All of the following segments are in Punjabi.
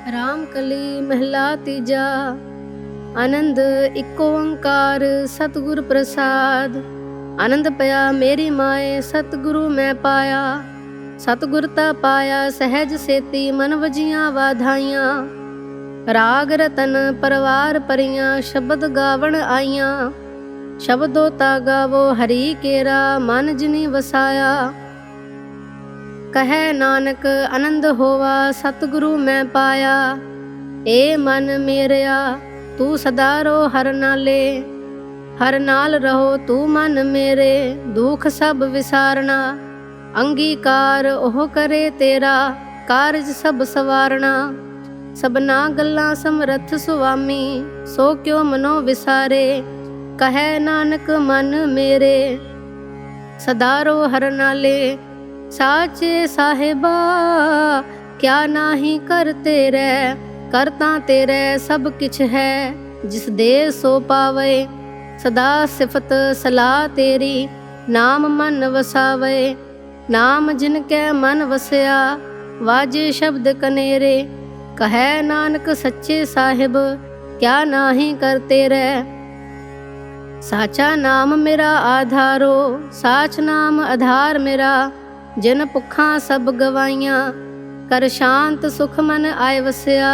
ਰਾਮ ਕਲੀ ਮਹਿਲਾ ਤੀਜਾ। ਆਨੰਦ ਇਕ ਓੰਕਾਰ ਸਤਿਗੁਰ ਪ੍ਰਸਾਦ। ਆਨੰਦ ਪਿਆ ਮੇਰੀ ਮਾਏ ਸਤਿਗੁਰੂ ਮੈਂ ਪਾਇਆ। ਸਤਿਗੁਰ ਤਾ ਪਾਇਆ ਸਹਿਜ ਸੇਤੀ ਮਨ ਵਜੀਆਂ ਵਾਧਾਈਆਂ। ਰਾਗ ਰਤਨ ਪਰਵਾਰ ਪਰੀਆਂ ਸ਼ਬਦ ਗਾਵਣ ਆਈਆਂ। ਸ਼ਬਦੋ ਤਾ ਗਾਵੋ ਹਰੀ ਕੇਰਾ ਮਨ ਜਿਨੀ ਵਸਾਇਆ। ਕਹੈ ਨਾਨਕ ਆਨੰਦ ਹੋਵਾ ਸਤਿਗੁਰੂ ਮੈਂ ਪਾਇਆ। ਏ ਮਨ ਮੇਰਿਆ ਤੂੰ ਸਦਾ ਰੋ ਹਰ ਨਾਲੇ। ਹਰ ਨਾਲ ਰਹੋ ਤੂੰ ਮਨ ਮੇਰੇ ਦੁਖ ਸਭ ਵਿਸਾਰਨਾ। ਅੰਗੀਕਾਰ ਉਹ ਕਰੇ ਤੇਰਾ ਕਾਰਜ ਸਭ ਸਵਾਰਨਾ। ਸਭਨਾ ਗੱਲਾਂ ਸਮਰੱਥ ਸੁਆਮੀ ਸੋ ਕਿਉ ਮਨੋ ਵਿਸਾਰੇ। ਕਹੈ ਨਾਨਕ ਮਨ ਮੇਰੇ ਸਦਾ ਰੋ ਹਰ ਨਾਲੇ। ਸਾਚੇ ਸਾਹਿਬਾ ਕਿਆ ਨਾਹੀ ਕਰ ਤੇਰੇ। ਕਰ ਤਾਂ ਤੇਰੇ ਸਭ ਕਿਛ ਹੈ ਜਿਸ ਦੇ ਸੋ ਪਾਵੇ। ਸਦਾ ਸਿਫਤ ਸਲਾਹ ਤੇਰੀ ਨਾਮ ਮਨ ਵਸਾਵੇ। ਨਾਮ ਜਿਨ ਕੈ ਮਨ ਵਸਿਆ ਵਾਜੇ ਸ਼ਬਦ ਕਨੇਰੇ। ਕਹੈ ਨਾਨਕ ਸੱਚੇ ਸਾਹਿਬ ਕਿਆ ਨਾਹੀ ਕਰ ਤੇਰੇ। ਸਾਚਾ ਨਾਮ ਮੇਰਾ ਆਧਾਰੋ ਸਾਚ ਨਾਮ ਆਧਾਰ ਮੇਰਾ। ਜਿਨ ਭੁੱਖਾਂ ਸਭ ਗਵਾਈਆਂ ਕਰ ਸ਼ਾਂਤ ਸੁਖ ਮਨ ਆਇ ਵਸਿਆ।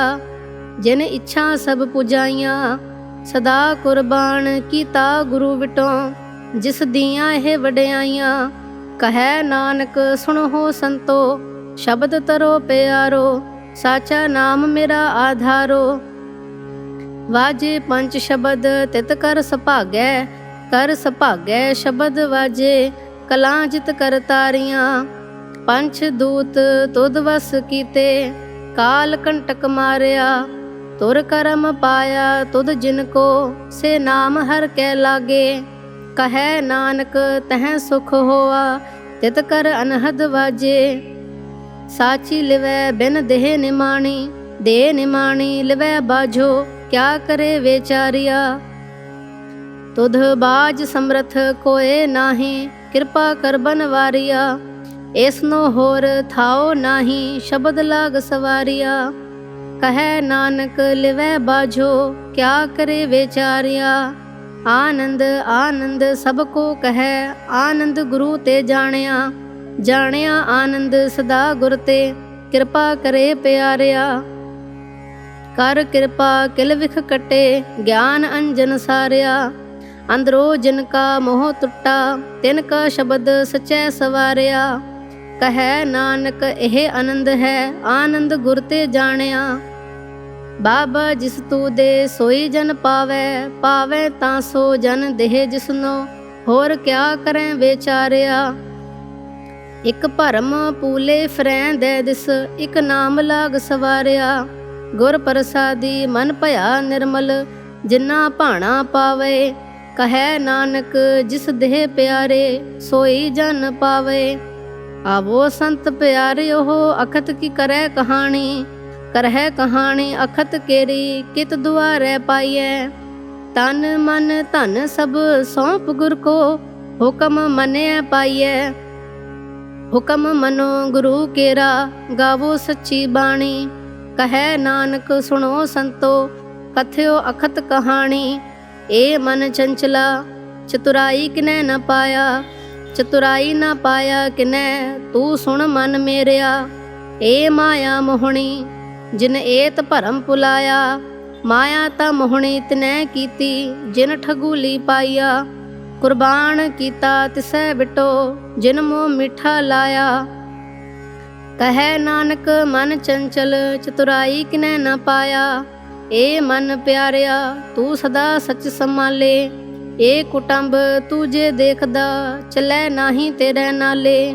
ਜਿਨ ਇੱਛਾ ਸਭ ਪੁਜਾਈਆਂ ਸਦਾ ਕੁਰਬਾਨ ਕੀਤਾ ਗੁਰੂ ਵਿਟੋਂ ਜਿਸ ਦੀਆਂ ਇਹ ਵਡਿਆਈਆਂ। ਕਹੈ ਨਾਨਕ ਸੁਣੋ ਸੰਤੋ ਸ਼ਬਦ ਤਰੋ ਪਿਆਰੋ। ਸਾਚਾ ਨਾਮ ਮੇਰਾ ਆਧਾਰੋ ਵਾਜੇ ਪੰਜ ਸ਼ਬਦ ਤਿਤ ਕਰ ਸੁਭਾਗੈ। ਕਰ ਸੁਭਾਗੈ ਸ਼ਬਦ ਵਾਜੇ ਕਲਾਂ ਜਿਤ ਕਰ ਤਾਰੀਆਂ। ਪੰਛ ਦੂਤ ਤੁਧ ਵਸ ਕੀਤੇ ਕਾਲ ਕੰਟਕ ਮਾਰਿਆ। ਤੁਰ ਕਰਮ ਪਾਇਆ ਤੁਧ ਜਿਨ ਕੋ ਸੇ ਨਾਮ ਹਰ ਕੈ ਲਾਗੇ। ਕਹੈ ਨਾਨਕ ਤਹਿ ਸੁਖ ਹੋਆ ਤਿਤ ਕਰ ਅਨਹਦ ਵਾਜੇ। ਸਾਚੀ ਲਿਵੈ ਬਿਨ ਦੇਹ ਨਿਮਾਣੀ ਦੇ ਨਿਮਾਣੀ ਲਿਵੈ ਬਾਝੋ ਕਿਆ ਕਰੇ ਵਿਚਾਰਿਆ। ਤੁਧ ਬਾਜ ਸਮਰਥ ਕੋਏ ਨਾਹੀ ਕਿਰਪਾ ਕਰ ਬਨਵਾਰਿਆ। ਇਸਨੋ ਹੋਰ ਥਾਓ ਨਾਹੀ ਸ਼ਬਦ ਲਾਗ ਸਵਾਰਿਆ। ਕਹੈ ਨਾਨਕ ਲਿਵੈ ਬਾਝੋ ਕਿਆ ਕਰੇ ਵਿਚਾਰਿਆ। ਆਨੰਦ ਆਨੰਦ ਸਭ ਕੋ ਕਹੈ ਆਨੰਦ ਗੁਰੂ ਤੇ ਜਾਣਿਆ। ਜਾਣਿਆ ਆਨੰਦ ਸਦਾ ਗੁਰ ਤੇ ਕਿਰਪਾ ਕਰੇ ਪਿਆਰਿਆ। ਕਰ ਕਿਰਪਾ ਕਿਲ ਵਿਖ ਕਟੇ ਗਿਆਨ ਅੰਜਨ ਸਾਰਿਆ। ਅੰਦਰੋ ਜਿਨ ਕਾ ਮੋਹ ਟੁੱਟਾ ਤਿਨ ਕਾ ਸ਼ਬਦ ਸਚੈ ਸਵਾਰਿਆ। ਕਹੈ ਨਾਨਕ ਇਹ ਆਨੰਦ ਹੈ ਆਨੰਦ ਗੁਰ ਤੇ ਜਾਣਿਆ। ਬਾਬਾ ਜਿਸ ਤੂ ਦੇ ਸੋਈ ਜਨ ਪਾਵੈ। ਪਾਵੈ ਤਾਂ ਸੋ ਜਨ ਦੇਹ ਜਿਸਨੋ ਹੋਰ ਕਿਆ ਕਰੈ ਵਿਚਾਰਿਆ। ਇਕ ਭਰਮ ਪੂਲੇ ਫਿਰੈ ਦੇ ਦਿਸ ਇਕ ਨਾਮ ਲਾਗ ਸਵਾਰਿਆ। ਗੁਰ ਪ੍ਰਸਾਦੀ ਮਨ ਭਇਆ ਨਿਰਮਲ ਜਿਨਾ ਭਾਣਾ ਪਾਵੇ। ਕਹੈ ਨਾਨਕ ਜਿਸ ਦੇਹ ਪਿਆਰੇ ਸੋਈ ਜਨ ਪਾਵੇ। ਆਵੋ ਸੰਤ ਪਿਆਰਿਓ ਅਖਤ ਕੀ ਕਰੈ ਕਹਾਣੀ। ਕਰਹਿ ਕਹਾਣੀ ਅਖਤ ਕੇਰੀ ਕਿਤ ਦੁਆਰੈ ਪਾਈਐ। ਤਨ ਮਨ ਧਨ ਸਭ ਸੌਂਪ ਗੁਰ ਕੋ ਹੁਕਮ ਮੰਨਿਐ ਪਾਈਐ। ਹੁਕਮ ਮਨੋ ਗੁਰੂ ਕੇਰਾ ਗਾਵੋ ਸੱਚੀ ਬਾਣੀ। ਕਹੈ ਨਾਨਕ ਸੁਣੋ ਸੰਤੋ ਕਥਿਓ ਅਖਤ ਕਹਾਣੀ। ਏ ਮਨ ਚੰਚਲਾ ਚਤੁਰਾਈ ਕਿਨੈ ਨ ਪਾਇਆ। ਚਤੁਰਾਈ ਨਾ ਪਾਇਆ ਕਿਨੈ ਤੂੰ ਸੁਣ ਮਨ ਮੇਰਿਆ। ਏ ਮਾਇਆ ਮੋਹਣੀ ਜਿਨ ਏਤ ਭਰਮ ਪੁਲਾਇਆ। ਮਾਇਆ ਤਾਂ ਮੋਹਣੀ ਤਿਨੈ ਕੀਤੀ ਜਿਨ ਠਗੂਲੀ ਪਾਈਆ। ਕੁਰਬਾਨ ਕੀਤਾ ਤਿਸੈ ਬਿਟੋ ਜਿਨ ਮੋਹ ਮਿੱਠਾ ਲਾਇਆ। ਕਹੈ ਨਾਨਕ ਮਨ ਚੰਚਲ ਚਤੁਰਾਈ ਕਿਨੈ ਨ ਪਾਇਆ। ਏ ਮਨ ਪਿਆਰਿਆ ਤੂੰ ਸਦਾ ਸੱਚ ਸੰਭਾਲੇ। ਏ ਕੁਟੰਬ ਤੂੰ ਜੇ ਦੇਖਦਾ ਚਲੈ ਨਾਹੀ ਤੇਰੇ ਨਾਲੇ।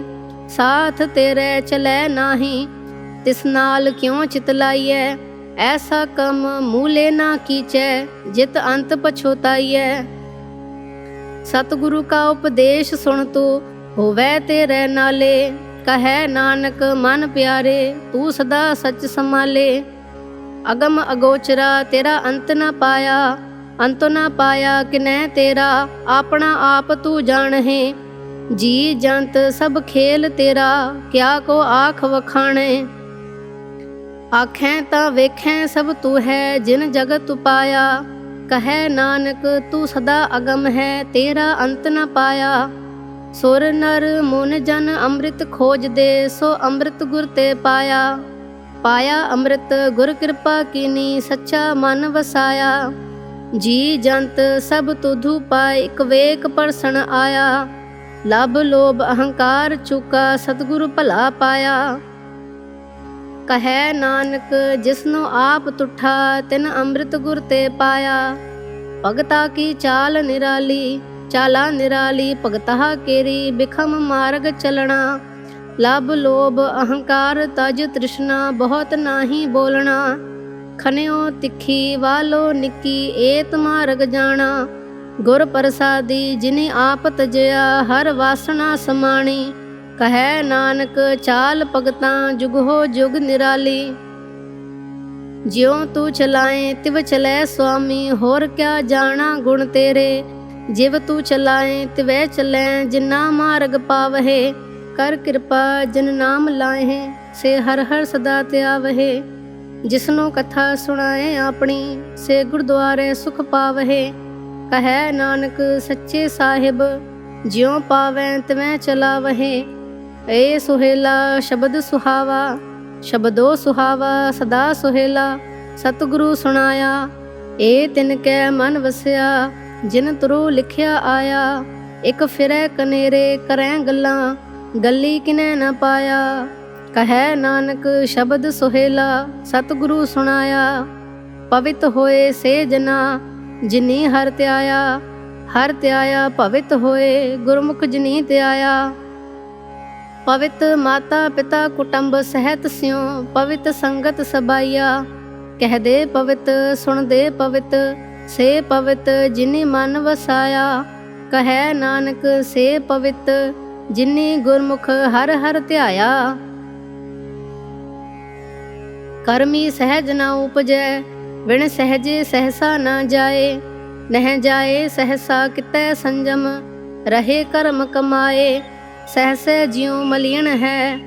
ਸਾਥ ਤੇਰੇ ਚਲੈ ਨਾਹੀ ਤਿਸ ਨਾਲ ਕਿਉ ਚਿਤ ਲਾਈਐ। ਐਸਾ ਕੰਮ ਮੂਲੇ ਨਾ ਕੀਚੈ ਜਿਤ ਅੰਤ ਪਛੋਤਾਈਐ। ਸਤਿਗੁਰੂ ਕਾ ਉਪਦੇਸ਼ ਸੁਣ ਤੂੰ ਹੋਵੈ ਤੇਰੇ ਨਾਲੇ। ਕਹੈ ਨਾਨਕ ਮਨ ਪਿਆਰੇ ਤੂੰ ਸਦਾ ਸੱਚ ਸੰਭਾਲੇ। ਅਗਮ ਅਗੋਚਰਾ ਤੇਰਾ ਅੰਤ ਨਾ ਪਾਇਆ। ਅੰਤ ਨਾ ਪਾਇਆ ਕਿਨੈ ਤੇਰਾ ਆਪਣਾ ਆਪ ਤੂੰ ਜਾਣਹਿ। ਜੀ ਜੰਤ ਸਭ ਖੇਲ ਤੇਰਾ ਕਿਆ ਕੋ ਆਖ ਵਖਾਣੇ। ਆਖੈਂ ਤਾਂ ਵੇਖੈਂ ਸਭ ਤੂੰ ਹੈ ਜਿਨ ਜਗਤ ਉਪਾਇਆ। ਕਹੈ ਨਾਨਕ ਤੂੰ ਸਦਾ ਅਗਮ ਹੈ ਤੇਰਾ ਅੰਤ ਨ ਪਾਇਆ। ਸੁਰ ਨਰ ਮੁਨ ਜਨ ਅੰਮ੍ਰਿਤ ਖੋਜਦੇ ਸੋ ਅੰਮ੍ਰਿਤ ਗੁਰ ਤੇ ਪਾਇਆ। ਪਾਇਆ ਅੰਮ੍ਰਿਤ ਗੁਰ ਕਿਰਪਾ ਕੀਨੀ ਸੱਚਾ ਮਨ ਵਸਾਇਆ। ਜੀ ਜੰਤ ਸਭ ਤੁਧੂ ਪਾਇ ਇਕ ਵੇਕ ਪਰਸਣ ਆਇਆ। ਲਭ ਲੋਭ ਅਹੰਕਾਰ ਚੁਕਾ ਸਤਿਗੁਰੂ ਭਲਾ ਪਾਇਆ। ਕਹੈ ਨਾਨਕ ਜਿਸਨੂੰ ਆਪ ਤੁਠਾ ਤਿਨ ਅੰਮ੍ਰਿਤ ਗੁਰ ਤੇ ਪਾਇਆ। ਭਗਤਾ ਕੀ ਚਾਲ ਨਿਰਾਲੀ ਚਾਲਾ ਨਿਰਾਲੀ ਭਗਤਾ ਕੇਰੀ ਬਿਖਮ ਮਾਰਗ ਚਲਣਾ। ਲਭ ਲੋਭ ਅਹੰਕਾਰ ਤਜ ਤ੍ਰਿਸ਼ਨਾ ਬਹੁਤ ਨਾਹੀ ਬੋਲਣਾ। ਖਨਿਓ ਤਿੱਖੀ ਵਾਲੋ ਨਿੱਕੀ ਏਤ ਮਾਰਗ ਜਾਣਾ। ਗੁਰ ਪ੍ਰਸਾਦੀ ਜਿਨੀ ਆਪ ਤਜਿਆ ਹਰ ਵਾਸਨਾ ਸਮਾਣੀ। ਕਹੈ ਨਾਨਕ ਚਾਲ ਭਗਤਾਂ ਜੁਗ ਹੋ ਜੁਗ ਨਿਰਾਲੀ। ਜਿਉ ਤੂੰ ਚਲਾਏ ਤਿਵ ਚਲੈ ਸੁਆਮੀ ਹੋਰ ਕਿਆ ਜਾਣਾ ਗੁਣ ਤੇਰੇ। ਜਿਵ ਤੂੰ ਚਲਾਏ ਤਿਵੈ ਚਲੈ ਜਿਨਾ ਮਾਰਗ ਪਾਵਹਿ। ਕਰ ਕਿਰਪਾ ਜਿਨ ਨਾਮ ਲਾਹੇ ਸੇ ਹਰ ਹਰ ਸਦਾ ਧਿਆਵਹਿ। ਜਿਸਨੂੰ ਕਥਾ ਸੁਣਾਏ ਆਪਣੀ ਸੇ ਗੁਰਦੁਆਰੇ ਸੁਖ ਪਾਵਹਿ। ਕਹੈ ਨਾਨਕ ਸੱਚੇ ਸਾਹਿਬ ਜਿਉ ਪਾਵੈ ਤਿਵੈ ਚਲਾਵਹਿ। ਏ ਸੁਹੇਲਾ ਸ਼ਬਦ ਸੁਹਾਵਾ ਸ਼ਬਦੋ ਸੁਹਾਵਾ ਸਦਾ ਸੁਹੇਲਾ। ਸਤਿਗੁਰੂ ਸੁਣਾਇਆ ਏ ਤਿਨ ਕੈ ਮਨ ਵਸਿਆ ਜਿਨ ਤੁਰੋ ਲਿਖਿਆ ਆਇਆ। ਇਕ ਫਿਰੈ ਕਨੇਰੇ ਕਰੈ ਗੱਲਾਂ ਗੱਲੀ ਕਿਨੈ ਨ ਪਾਇਆ। ਕਹੈ ਨਾਨਕ ਸ਼ਬਦ ਸੁਹੇਲਾ ਸਤਿਗੁਰੂ ਸੁਣਾਇਆ। ਪਵਿੱਤ ਹੋਏ ਸੇ ਜਨਾ ਜਿਨੀ ਹਰਿ ਧਿਆਇਆ। ਹਰਿ ਧਿਆਇਆ ਪਵਿੱਤ ਹੋਏ ਗੁਰਮੁਖ ਜਿਨੀ ਧਿਆਇਆ। ਪਵਿੱਤ ਮਾਤਾ ਪਿਤਾ ਕੁਟੰਬ ਸਹਿਤ ਸਿਉ ਪਵਿੱਤ ਸੰਗਤ ਸਬਾਈਆ। ਕਹਿਦੇ ਪਵਿੱਤ ਸੁਣਦੇ ਪਵਿੱਤ ਸੇ ਪਵਿੱਤ ਜਿਨੀ ਮਨ ਵਸਾਇਆ। ਕਹੈ ਨਾਨਕ ਸੇ ਪਵਿੱਤ ਜਿਨੀ ਗੁਰਮੁਖ ਹਰਿ ਹਰਿ ਧਿਆਇਆ। ਕਰਮੀ ਸਹਿਜ ਨ ਉਪਜੈ ਵਿਣ ਸਹਿਜੇ ਸਹਸਾ ਨ ਜਾਏ। ਨਹਿ ਜਾਏ ਸਹਸਾ ਕਿਤੈ ਸੰਜਮ ਰਹੇ ਕਰਮ ਕਮਾਏ। ਸਹਸੇ ਜਿਉ ਮਲੀਣ ਹੈ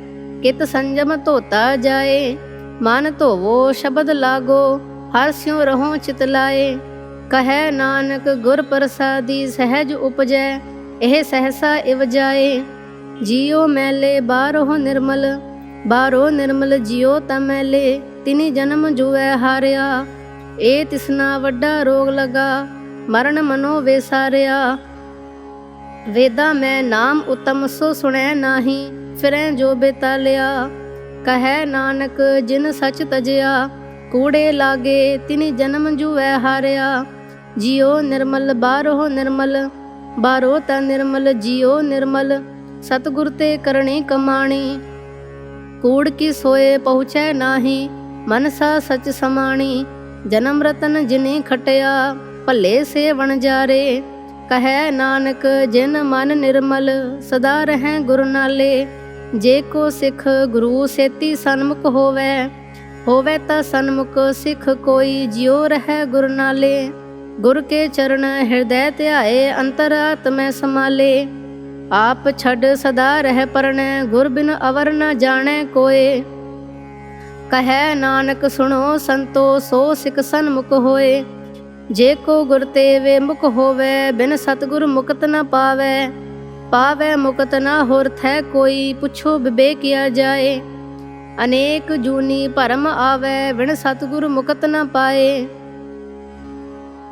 ਕਿਤ ਸੰਜਮ ਧੋਤਾ ਜਾਏ। ਮਨ ਧੋਵੋ ਸ਼ਬਦ ਲਾਗੋ ਹਰ ਸਿਉ ਰਹੋ ਚਿਤ ਲਾਏ। ਕਹੈ ਨਾਨਕ ਗੁਰ ਪ੍ਰਸਾਦੀ ਸਹਿਜ ਉਪਜੈ ਇਹ ਸਹਸਾ ਇਵ ਜਾਏ। ਜਿਉ ਮੈਲੇ ਬਾਹਰੋ ਨਿਰਮਲ ਬਾਹਰੋ ਨਿਰਮਲ ਜਿਉ ਤਾ ਮੈਲੇ। ਤਿਨੀ ਜਨਮ ਜੁਐ ਹਾਰਿਆ ਏ ਤਿਸਨਾ ਵੱਡਾ ਰੋਗ ਲਗਾ ਮਰਨ ਮਨੋ ਵੇਸਾਰਿਆ। ਵੇਦਾ ਮੈਂ ਨਾਮ ਉਤਮ ਸੋ ਸੁਣੈ ਨਾਹੀ ਫਿਰੈ ਜੋ ਬੇਤਾਲਿਆ। ਕਹੈ ਨਾਨਕ ਜਿਨ ਸਚ ਤਜਿਆ ਕੂੜੇ ਲਾਗੇ ਤਿਨੀ ਜਨਮ ਜੁਐ ਹਾਰਿਆ। ਜਿਉ ਨਿਰਮਲ ਬਾਹਰੋ ਨਿਰਮਲ ਬਾਹਰੋ ਤਾ ਨਿਰਮਲ ਜਿਉ ਨਿਰਮਲ ਸਤਿਗੁਰ ਤੇ ਕਰਨੀ ਕਮਾਣੀ। ਕੂੜ ਕੀ ਸੋਏ ਪਹੁੰਚੈ ਨਾਹੀ ਮਨਸਾ ਸਚ ਸਮਾਣੀ। ਜਨਮ ਰਤਨ ਜਿਨੀ ਖਟਿਆ ਭੱਲੇ ਸੇ ਵਣਜਾਰੇ। ਕਹੈ ਨਾਨਕ ਜਿਨ ਮਨ ਨਿਰਮਲ ਸਦਾ ਰਹੈ ਗੁਰ ਨਾਲੇ। ਜੇ ਕੋ ਸਿੱਖ ਗੁਰੂ ਸੇਤੀ ਸਨਮੁਖ ਹੋਵੈ ਹੋਵੈ ਤਾ ਸਨਮੁਖ ਸਿੱਖ ਕੋਈ ਜਿਉ ਰਹੈ ਗੁਰ ਨਾਲੇ। ਗੁਰ ਕੇ ਚਰਨ ਹਿਰਦੈ ਧਿਆਏ ਅੰਤਰ ਆਤਮੈ ਸਮਾਲੇ। ਆਪ ਛੱਡ ਸਦਾ ਰਹਿ ਪਰਣੈ ਗੁਰ ਬਿਨ ਅਵਰ ਨ ਜਾਣੈ ਕੋਏ। ਕਹੈ ਨਾਨਕ ਸੁਣੋ ਸੰਤੋ ਸੋ ਸਿੱਖ ਸਨਮੁਖ ਹੋਏ। ਜੇ ਕੋ ਗੁਰ ਤੇ ਵੇ ਮੁਖ ਹੋਵੈ ਬਿਨ ਸਤਿਗੁਰ ਮੁਕਤ ਨ ਪਾਵੈ। ਪਾਵੈ ਮੁਕਤ ਨ ਹੋਰ ਥੈ ਕੋਈ ਪੁੱਛੋ ਬਿਬੇਕਿਆ ਜਾਏ। ਅਨੇਕ ਜੂਨੀ ਭਰਮ ਆਵੈ ਬਿਨ ਸਤਿਗੁਰ ਮੁਕਤ ਨ ਪਾਏ।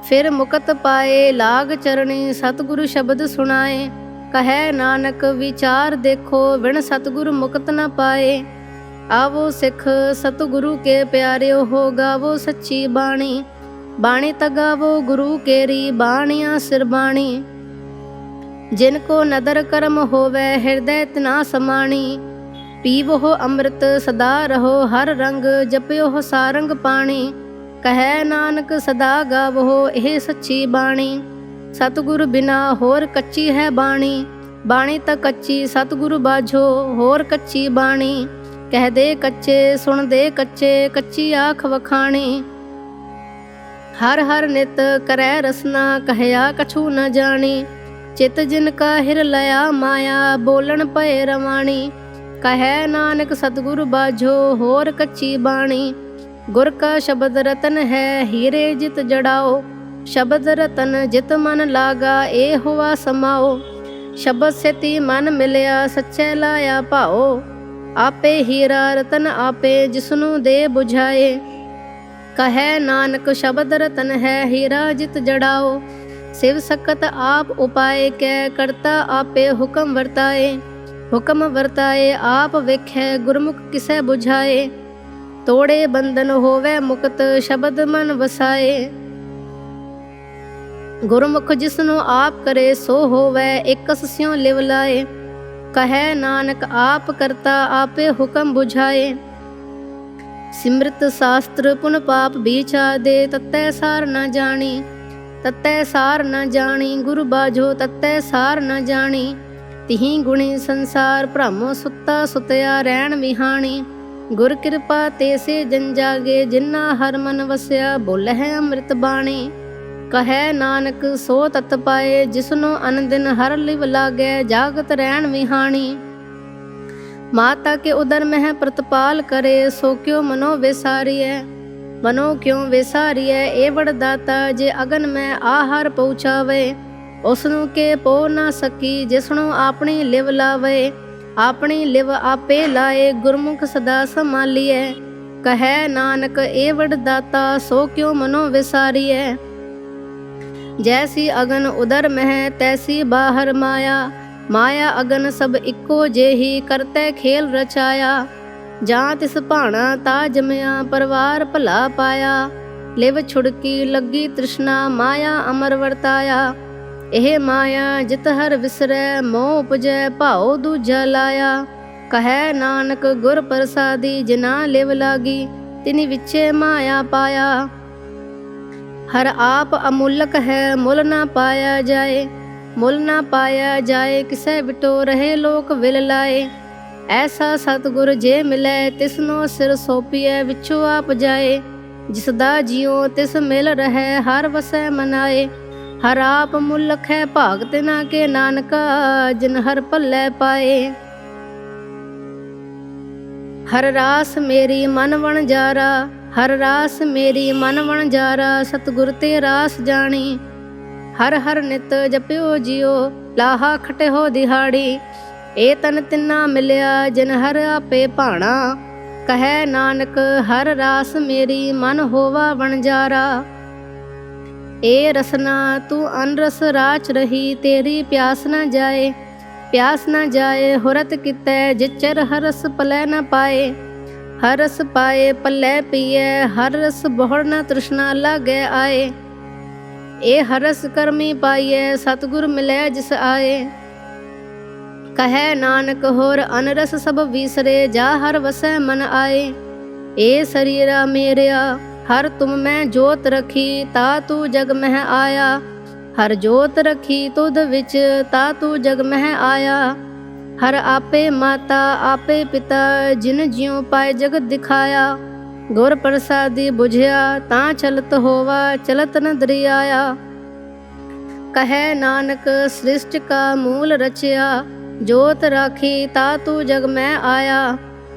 ਫਿਰ ਮੁਕਤ ਪਾਏ ਲਾਗ ਚਰਣੀ ਸਤਿਗੁਰ ਸ਼ਬਦ ਸੁਣਾਏ। ਕਹੈ ਨਾਨਕ ਵਿਚਾਰ ਦੇਖੋ ਬਿਨ ਸਤਿਗੁਰ ਮੁਕਤ ਨ ਪਾਏ। ਆਵੋ ਸਿੱਖ ਸਤਿਗੁਰੂ ਕੇ ਪਿਆਰਿਓ ਹੋ ਗਾਵੋ ਸੱਚੀ ਬਾਣੀ। ਬਾਣੀ ਤਗਾਵੋ ਗੁਰੂ ਕੇਰੀ ਬਾਣੀਆਂ ਸਿਰਬਾਣੀ। ਜਿਨ ਕੋ ਨਦਰ ਕਰਮ ਹੋਵੈ ਹਿਰਦੈ ਤਿਨਾ ਸਮਾਣੀ। ਪੀਵੋ ਅੰਮ੍ਰਿਤ ਸਦਾ ਰਹੋ ਹਰ ਰੰਗ ਜਪਿਓ ਸਾਰੰਗ ਪਾਣੀ। ਕਹੈ ਨਾਨਕ ਸਦਾ ਗਾਵੋ ਇਹ ਸੱਚੀ ਬਾਣੀ। ਸਤਿਗੁਰ ਬਿਨਾ ਹੋਰ ਕੱਚੀ ਹੈ ਬਾਣੀ। ਬਾਣੀ ਤਾਂ ਕੱਚੀ ਸਤਿਗੁਰੂ ਬਾਝੋ ਹੋਰ ਕੱਚੀ ਬਾਣੀ। ਕਹਿਦੇ ਕੱਚੇ ਸੁਣਦੇ ਕੱਚੇ ਕੱਚੀ ਆਖ ਵਖਾਣੀ। ਹਰ ਹਰ ਨਿਤ ਕਰੈ ਰਸਨਾ ਕਹਿਆ ਕਛੂ ਨ ਜਾਣੀ। ਚਿਤ ਜਿਨ ਕਾ ਹਿਰ ਲਿਆ ਮਾਇਆ ਬੋਲਣ ਭਏ ਰਵਾਣੀ। ਕਹੈ ਨਾਨਕ ਸਤਿਗੁਰ ਬਾਝੋ ਹੋਰ ਕੱਚੀ ਬਾਣੀ। ਗੁਰ ਕਾ ਸ਼ਬਦ ਰਤਨ ਹੈ ਹੀਰੇ ਜਿਤ ਜੜਾਓ। ਸ਼ਬਦ ਰਤਨ ਜਿਤ ਮਨ ਲਾਗਾ ਏ ਹੁਆ ਸਮਾਓ। ਸ਼ਬਦ ਸੇਤੀ ਮਨ ਮਿਲਿਆ ਸੱਚੇ ਲਾਇਆ ਭਾਓ। ਆਪੇ ਹੀਰਾ ਰਤਨ ਆਪੇ ਜਿਸਨੂੰ ਦੇ ਬੁਝਾਏ। ਕਹੈ ਨਾਨਕ ਸ਼ਬਦ ਰਤਨ ਹੈ ਹੀਰਾ ਜਿਤ ਜੜਾਓ। ਸਿਵ ਸਕਤ ਆਪ ਉਪਾਏ ਕੈ ਕਰਤਾ ਆਪੇ ਹੁਕਮ ਵਰਤਾਏ। ਹੁਕਮ ਵਰਤਾਏ ਆਪ ਵੇਖੈ ਗੁਰਮੁਖ ਕਿਸੈ ਬੁਝਾਏ। ਤੋੜੇ ਬੰਧਨ ਹੋਵੇ ਮੁਕਤ ਸ਼ਬਦ ਮਨ ਵਸਾਏ। ਗੁਰਮੁਖ ਜਿਸਨੂੰ ਆਪ ਕਰੇ ਸੋ ਹੋਵੇ ਇਕਸ ਸਿਉ ਲਿਵ ਲਾਏ। ਕਹੈ ਨਾਨਕ ਆਪ ਕਰਤਾ ਆਪੇ ਹੁਕਮ ਬੁਝਾਏ। ਸਿਮਰਤ ਸ਼ਾਸਤਰ ਪੁਨ ਪਾਪ ਵਿਚਾਦੇ ਤਤੈ ਸਾਰ ਨ ਜਾਣੀ। ਤਤੈ ਸਾਰ ਨ ਜਾਣੀ ਗੁਰ ਬਾਝੋ ਤਤੈ ਸਾਰ ਨ ਜਾਣੀ। ਤਿਹੀ ਗੁਣੀ ਸੰਸਾਰ ਭ੍ਰਮ ਸੁੱਤਾ ਸੁਤਿਆ ਰਹਿਣ ਵਿਹਾਣੀ। ਗੁਰ ਕਿਰਪਾ ਤੇ ਸੇ ਜਨ ਜਾਗੇ ਜਿਨਾ ਹਰ ਮਨ ਵਸਿਆ ਬੋਲਹਿ ਅੰਮ੍ਰਿਤ ਬਾਣੀ। ਕਹੈ ਨਾਨਕ ਸੋ ਤਤ ਪਾਏ ਜਿਸਨੂੰ ਅਨ ਦਿਨ ਹਰ ਲਿਵ ਲਾਗੈ ਜਾਗਤ ਰਹਿਣ ਵਿਹਾਣੀ। ਮਾਤਾ ਕੇ ਉਦਰ ਮਹਿ ਪ੍ਰਤਪਾਲ ਕਰੇ ਸੋ ਕਿਉ ਮਨੋ ਵਿਸਾਰੀਐ। ਮਨੋ ਕਿਉ ਵਿਸਾਰੀਐ ਏ ਵਡ ਦਾਤਾ ਜੇ ਅਗਨ ਮੈਂ ਆਹਾਰ ਪਹੁੰਚਾਵੇ। ਉਸਨੂੰ ਕੇ ਪੋ ਨਾ ਸਕੀ ਜਿਸਨੂੰ ਆਪਣੀ ਲਿਵ ਲਾਵੇ। ਆਪਣੀ ਲਿਵ ਆਪੇ ਲਾਏ ਗੁਰਮੁਖ ਸਦਾ ਸੰਭਾਲੀਐ। ਕਹੈ ਨਾਨਕ ਏ ਵਡ ਦਾਤਾ ਸੋ ਕਿਉ ਮਨੋ ਵਿਸਾਰੀਐ। ਜੈਸੀ ਅਗਨ ਉਦਰ ਮਹਿ ਤੈਸੀ ਬਾਹਰ ਮਾਇਆ। ਮਾਇਆ ਅਗਨ ਸਭ ਇੱਕੋ ਜਿਹੀ ਕਰਤੈ ਖੇਲ ਰਚਾਇਆ। ਜਾਂ ਤਿਸ ਭਾਣਾ ਤਾ ਜਮਿਆ ਪਰਵਾਰ ਭਲਾ ਪਾਇਆ। ਲਿਵ ਛੁੜਕੀ ਲੱਗੀ ਤ੍ਰਿਸ਼ਨਾ ਮਾਇਆ ਅਮਰ ਵਰਤਾਇਆ। ਇਹ ਮਾਇਆ ਜਿਤ ਹਰ ਵਿਸਰੈ ਮੋਹ ਉਪਜੈ ਭਾਉ ਦੂਜਾ ਲਾਇਆ। ਕਹੈ ਨਾਨਕ ਗੁਰ ਪ੍ਰਸਾਦੀ ਜਿਨਾ ਲਿਵ ਲਾਗੀ ਤਿਨੀ ਵਿਚੇ ਮਾਇਆ ਪਾਇਆ। ਹਰ ਆਪ ਅਮੁੱਲਕ ਹੈ ਮੁੱਲ ਨਾ ਪਾਇਆ ਜਾਏ। ਮੁੱਲ ਨਾ ਪਾਇਆ ਜਾਏ ਕਿਸੈ ਵਿਟੋ ਰਹੇ ਲੋਕ ਵਿਲ ਲਾਏ। ਐਸਾ ਸਤਿਗੁਰ ਜੇ ਮਿਲੈ ਤਿਸਨੋ ਸਿਰ ਸੋਪੀਐ ਵਿਚੋ ਆਪ ਜਾਏ। ਜਿਸ ਦਾ ਜਿਉ ਤਿਸ ਮਿਲ ਰਹਿ ਹਰ ਵਸੈ ਮਨਾਏ। ਹਰ ਆਪ ਮੁੱਲਕ ਹੈ ਭਾਗ ਤਿਨਾ ਕੇ ਨਾਨਕਾ ਜਿਨ ਹਰ ਭੱਲੇ ਪਾਏ। ਹਰ ਰਾਸ ਮੇਰੀ ਮਨ ਵਣਜਾਰਾ। ਹਰ ਰਾਸ ਮੇਰੀ ਮਨ ਵਣਜਾਰਾ ਸਤਿਗੁਰ ਤੇ ਰਾਸ ਜਾਣੀ। ਹਰ ਹਰ ਨਿਤ ਜਪਿਓ ਜਿਉ ਲਾਹਾ ਖਟਿਓ ਦਿਹਾੜੀ। ਏ ਤਨ ਤਿੰਨਾ ਮਿਲਿਆ ਜਿਨ ਹਰ ਆਪੇ ਭਾਣਾ। ਕਹੈ ਨਾਨਕ ਹਰ ਰਾਸ ਮੇਰੀ ਮਨ ਹੋਵਾ ਵਣਜਾਰਾ। ਏ ਰਸਨਾ ਤੂੰ ਅਨਰਸ ਰਾਚ ਰਹੀ ਤੇਰੀ ਪਿਆਸ ਨਾ ਜਾਏ। ਪਿਆਸ ਨਾ ਜਾਏ ਹੁਰਤ ਕਿਤੈ ਜਿਚਰ ਹਰਸ ਪਲੈ ਨ ਪਾਏ। ਹਰ ਰਸ ਪਾਏ ਪੱਲੇ ਪੀਐ ਹਰ ਰਸ ਬਹੁੜ ਨ ਤ੍ਰਿਸ਼ਨਾ ਲਾਗੈ ਆਏ। ਏ ਹਰਸ ਕਰਮੀ ਪਾਈਐ ਸਤਿਗੁਰ ਮਿਲੈ ਜਿਸ ਆਏ। ਕਹੈ ਨਾਨਕ ਹੋਰ ਅਨਰਸ ਸਭ ਵਿਸਰੇ ਜਾ ਹਰ ਵਸੈ ਮਨ ਆਏ। ਏ ਸਰੀਰਾ ਮੇਰਿਆ ਹਰ ਤੁਮ ਮੈਂ ਜੋਤ ਰਖੀ ਤਾ ਤੂੰ ਜਗ ਮਹਿ ਆਇਆ। ਹਰ ਜੋਤ ਰਖੀ ਤੁਧ ਵਿੱਚ ਤਾ ਤੂੰ ਜਗ ਮਹਿ ਆਇਆ। ਹਰ ਆਪੇ ਮਾਤਾ ਆਪੇ ਪਿਤਾ ਜਿਨ ਜਿਉ ਪਾਏ ਜਗਤ ਦਿਖਾਇਆ। ਗੁਰ ਪ੍ਰਸਾਦੀ ਬੁਝਿਆ ਤਾਂ ਚਲਤ ਹੋਵਾ ਚਲਤ ਨ ਦਰਿਆਇਆ। ਕਹੈ ਨਾਨਕ ਸ੍ਰਿਸ਼ਟ ਕਾ ਮੂਲ ਰਚਿਆ ਜੋਤ ਰਾਖੀ ਤਾ ਤੂੰ ਜਗ ਮੈਂ ਆਇਆ।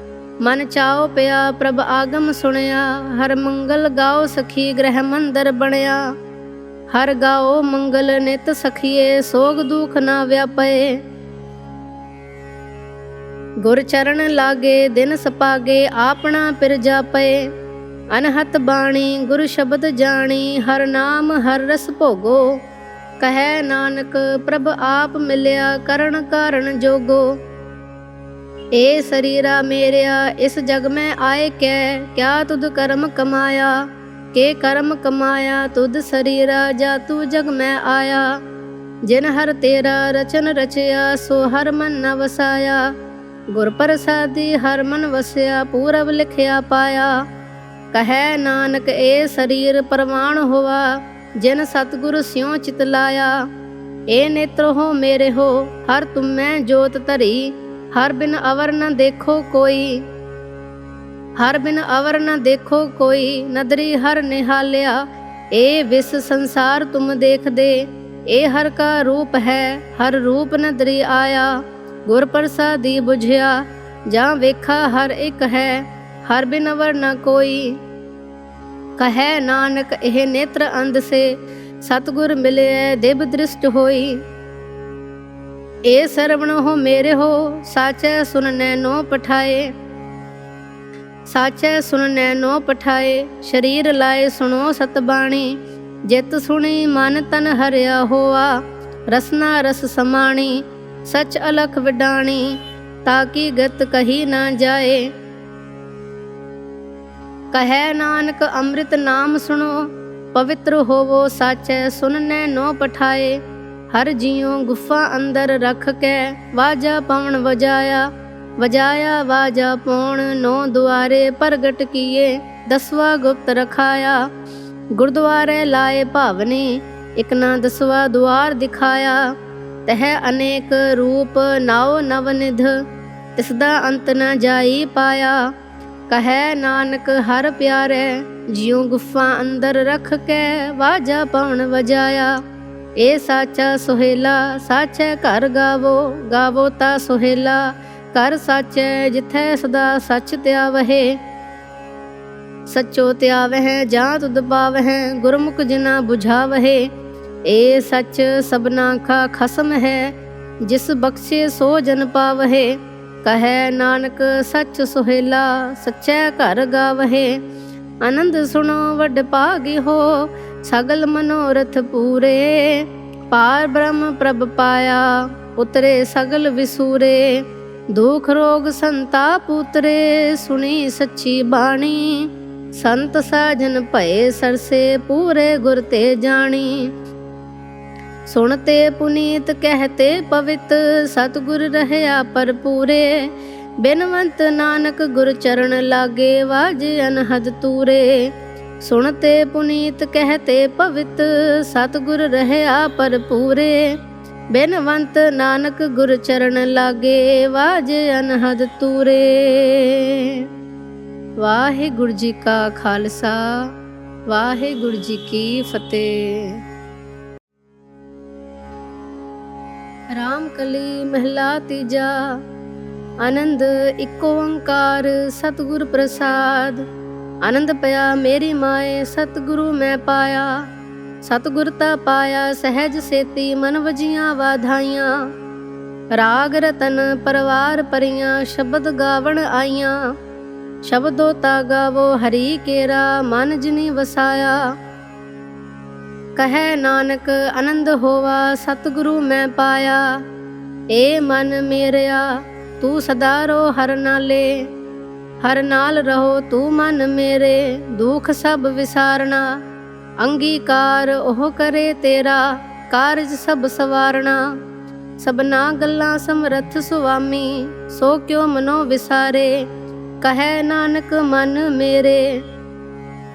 ਮਨ ਚਾਉ ਪਿਆ ਪ੍ਰਭ ਆਗਮ ਸੁਣਿਆ ਹਰ ਮੰਗਲ ਗਾਓ ਸਖੀ ਗ੍ਰਹਿ ਮੰਦਰ ਬਣਿਆ। ਹਰ ਗਾਓ ਮੰਗਲ ਨਿਤ ਸਖੀਏ ਸੋਗ ਦੁਖ ਨਾ ਵਿਆਪੇ। ਗੁਰ ਚਰਨ ਲਾਗੇ ਦਿਨ ਸਪਾਗੇ ਆਪਣਾ ਪਿਰ ਜਾਪੇ। ਅਨਹਤ ਬਾਣੀ ਗੁਰ ਸ਼ਬਦ ਜਾਣੀ ਹਰ ਨਾਮ ਹਰ ਰਸ ਭੋਗੋ। ਕਹੈ ਨਾਨਕ ਪ੍ਰਭ ਆਪ ਮਿਲਿਆ ਕਰਨ ਕਾਰਨ ਜੋਗੋ। ਏ ਸਰੀਰਾ ਮੇਰਿਆ ਇਸ ਜਗ ਮੈਂ ਆਏ ਕੈ ਕਿਆ ਤੁਧ ਕਰਮ ਕਮਾਇਆ। ਕੇ ਕਰਮ ਕਮਾਇਆ ਤੁਧ ਸਰੀਰਾ ਜਾ ਤੂੰ ਜਗ ਮੈਂ ਆਇਆ। ਜਿਨ ਹਰ ਤੇਰਾ ਰਚਨ ਰਚਿਆ ਸੋ ਹਰ ਮਨ ਨ ਵਸਾਇਆ। ਗੁਰ ਪ੍ਰਸਾਦੀ ਹਰ ਮਨ ਵਸਿਆ ਪੂਰਬ ਲਿਖਿਆ ਪਾਇਆ। ਕਹੈ ਨਾਨਕ ਏ ਸਰੀਰ ਪ੍ਰਵਾਨ ਹੋਆ ਜਿਨ ਸਤਿਗੁਰ ਸਿਉ ਚਿਤ ਲਾਇਆ। ਏ ਨੇਤਰ ਹੋ ਮੇਰੇ ਹੋ ਹਰ ਤੁਮੈ ਜੋਤ ਧਰੀ। ਹਰ ਬਿਨ ਅਵਰ ਨ ਦੇਖੋ ਕੋਈ। ਹਰ ਬਿਨ ਅਵਰ ਨ ਦੇਖੋ ਕੋਈ ਨਦਰੀ ਹਰ ਨਿਹਾਲਿਆ। ਏ ਵਿਸ ਸੰਸਾਰ ਤੁਮ ਦੇਖਦੇ ਏ ਹਰ ਕਾ ਰੂਪ ਹੈ ਹਰ ਰੂਪ ਨਦਰੀ ਆਇਆ। ਗੁਰ ਪ੍ਰਸਾਦੀ ਬੁਝਿਆ ਜਾਂ ਵੇਖਾ ਹਰ ਇੱਕ ਹੈ, ਹਰ ਬਿਨ ਅਵਰ ਨ ਕੋਈ। ਕਹੈ ਨਾਨਕ ਇਹ ਨੇਤਰ ਅੰਧ ਸੇ, ਸਤਿਗੁਰ ਮਿਲਿਐ ਦਿਵ ਦ੍ਰਿਸ਼ਟ ਹੋਈ। ਏ ਸਰਵਣ ਹੋ ਮੇਰੇ ਹੋ, ਸਾਚੈ ਸੁਨਨੈ ਨੋ ਪਠਾਏ। ਸਾਚੈ ਸੁਨਨੈ ਨੋ ਪਠਾਏ, ਸ਼ਰੀਰ ਲਾਏ ਸੁਣੋ ਸਤਬਾਣੀ। ਜਿਤ ਸੁਣੀ ਮਨ ਤਨ ਹਰਿਆ ਹੋਆ, ਰਸਨਾ ਰਸ ਸਮਾਣੀ। ਸਚ ਅਲਖ ਵਿਡਾਣੀ, ਤਾਕੀ ਗਤ ਕਹੀ ਨਾ ਜਾਏ। ਕਹੈ ਨਾਨਕ ਅੰਮ੍ਰਿਤ ਨਾਮ ਸੁਣੋ, ਪਵਿੱਤਰ ਹੋਵੋ ਸਾਚੈ ਸੁਨਨੈ ਨੋ ਪਠਾਏ। ਹਰ ਜਿਉ ਗੁਫਾ ਅੰਦਰ ਰੱਖ ਕੇ, ਵਾਜਾ ਪਵਨ ਵਜਾਇਆ। ਵਜਾਇਆ ਵਾਜਾ ਪੌਣ, ਨੌ ਦੁਆਰੇ ਪ੍ਰਗਟ ਕੀਏ। 10ਵਾਂ ਗੁਪਤ ਰਖਾਇਆ, ਗੁਰਦੁਆਰੇ ਲਾਏ ਭਾਵਨੀ। ਇਕ ਨਾ 10ਵਾਂ ਦੁਆਰ ਦਿਖਾਇਆ, ਤਹ ਅਨੇਕ ਰੂਪ ਨਾਉ ਨਵਨਿਧ। ਤਿਸਦਾ ਅੰਤ ਨ ਜਾਈ ਪਾਇਆ। ਕਹੈ ਨਾਨਕ ਹਰ ਪਿਆਰੇ, ਜਿਉ ਗੁਫਾ ਅੰਦਰ ਰੱਖ ਕੇ, ਵਾਜਾ ਪਵਨ ਵਜਾਇਆ। ਏ ਸਾਚਾ ਸੁਹੇਲਾ, ਸਾਚੈ ਘਰ ਗਾਵੋ। ਗਾਵੋ ਤਾ ਸੁਹੇਲਾ, ਘਰ ਸਾਚੈ ਜਿਥੈ ਸਦਾ ਸਚ ਧਿਆਵਹਿ। ਸਚੋ ਧਿਆਵਹਿ ਜਾਂ ਤੁਧ ਪਾਵਹਿ, ਗੁਰਮੁਖ ਜਿਨਾ ਬੁਝਾਵਹਿ। ਏ ਸੱਚ ਸਭਨਾ ਕਾ ਖਸਮ ਹੈ, ਜਿਸ ਬਖਸ਼ੇ ਸੋ ਜਨ ਪਾਵਹਿ। ਕਹੈ ਨਾਨਕ ਸੱਚ ਸੁਹੇਲਾ, ਸਚੈ ਘਰ ਗਾਵਹਿ। ਆਨੰਦ ਸੁਣੋ ਵੱਡ ਭਾਗੀ ਹੋ, ਸਗਲ ਮਨੋਰਥ ਪੂਰੇ। ਪਾਰ ਬ੍ਰਹਮ ਪ੍ਰਭ ਪਾਇਆ, ਉਤਰੇ ਸਗਲ ਵਿਸੂਰੇ। ਦੁਖ ਰੋਗ ਸੰਤਾਪ ਉਤਰੇ, ਸੁਣੀ ਸੱਚੀ ਬਾਣੀ। ਸੰਤ ਸਾਜਨ ਭਏ ਸਰਸੇ, ਪੂਰੇ ਗੁਰ ਤੇ ਜਾਣੀ। ਸੁਣਤੇ ਪੁਨੀਤ ਕਹਿਤੇ ਪਵਿੱਤ, ਸਤਿਗੁਰ ਰਹਿਆ ਭਰਪੂਰੇ। ਬਿਨਵੰਤ ਨਾਨਕ ਗੁਰ ਚਰਨ ਲਾਗੇ, ਵਾਜੇ ਅਨਹਦ ਤੂਰੇ। ਸੁਣਤੇ ਪੁਨੀਤ ਕਹਿਤੇ ਪਵਿੱਤ, ਸਤਿਗੁਰ ਰਹਿਆ ਭਰਪੂਰੇ। ਬਿਨਵੰਤ ਨਾਨਕ ਗੁਰ ਚਰਨ ਲਾਗੇ, ਵਾਜੇ ਅਨਹਦ ਤੂਰੇ। ਵਾਹਿਗੁਰੂ ਜੀ ਕਾ ਖਾਲਸਾ, ਵਾਹਿਗੁਰੂ ਜੀ ਕੀ ਫਤਿਹ। ਰਾਮ ਕਲੀ ਮਹਿਲਾ ਤੀਜਾ। ਆਨੰਦ ਇਕ ਓੰਕਾਰ ਸਤਿਗੁਰ ਪ੍ਰਸਾਦ। ਆਨੰਦ ਪਿਆ ਮੇਰੀ ਮਾਏ, ਸਤਿਗੁਰੂ ਮੈਂ ਪਾਇਆ। ਸਤਿਗੁਰ ਤਾ ਪਾਇਆ ਸਹਿਜ ਸੇਤੀ, ਮਨ ਵਜੀਆਂ ਵਾਧਾਈਆਂ। ਰਾਗ ਰਤਨ ਪਰਵਾਰ ਪਰੀਆਂ, ਸ਼ਬਦ ਗਾਵਣ ਆਈਆਂ। ਸ਼ਬਦੋ ਤਾ ਗਾਵੋ ਹਰੀ ਕੇਰਾ, ਮਨ ਜਿਨੀ ਵਸਾਇਆ। ਕਹੈ ਨਾਨਕ ਆਨੰਦ ਹੋਵਾ, ਸਤਿਗੁਰੂ ਮੈਂ ਪਾਇਆ। ਏ ਮਨ ਮੇਰਿਆ ਤੂੰ ਸਦਾ ਰੋ ਹਰ ਨਾਲੇ। ਹਰ ਨਾਲ ਰਹੋ ਤੂੰ ਮਨ ਮੇਰੇ, ਦੁਖ ਸਭ ਵਿਸਾਰਨਾ। ਅੰਗੀਕਾਰ ਉਹ ਕਰੇ ਤੇਰਾ, ਕਾਰਜ ਸਭ ਸਵਾਰਨਾ। ਸਭਨਾ ਗੱਲਾਂ ਸਮਰੱਥ ਸੁਆਮੀ, ਸੋ ਕਿਉ ਮਨੋ ਵਿਸਾਰੇ। ਕਹੈ ਨਾਨਕ ਮਨ ਮੇਰੇ,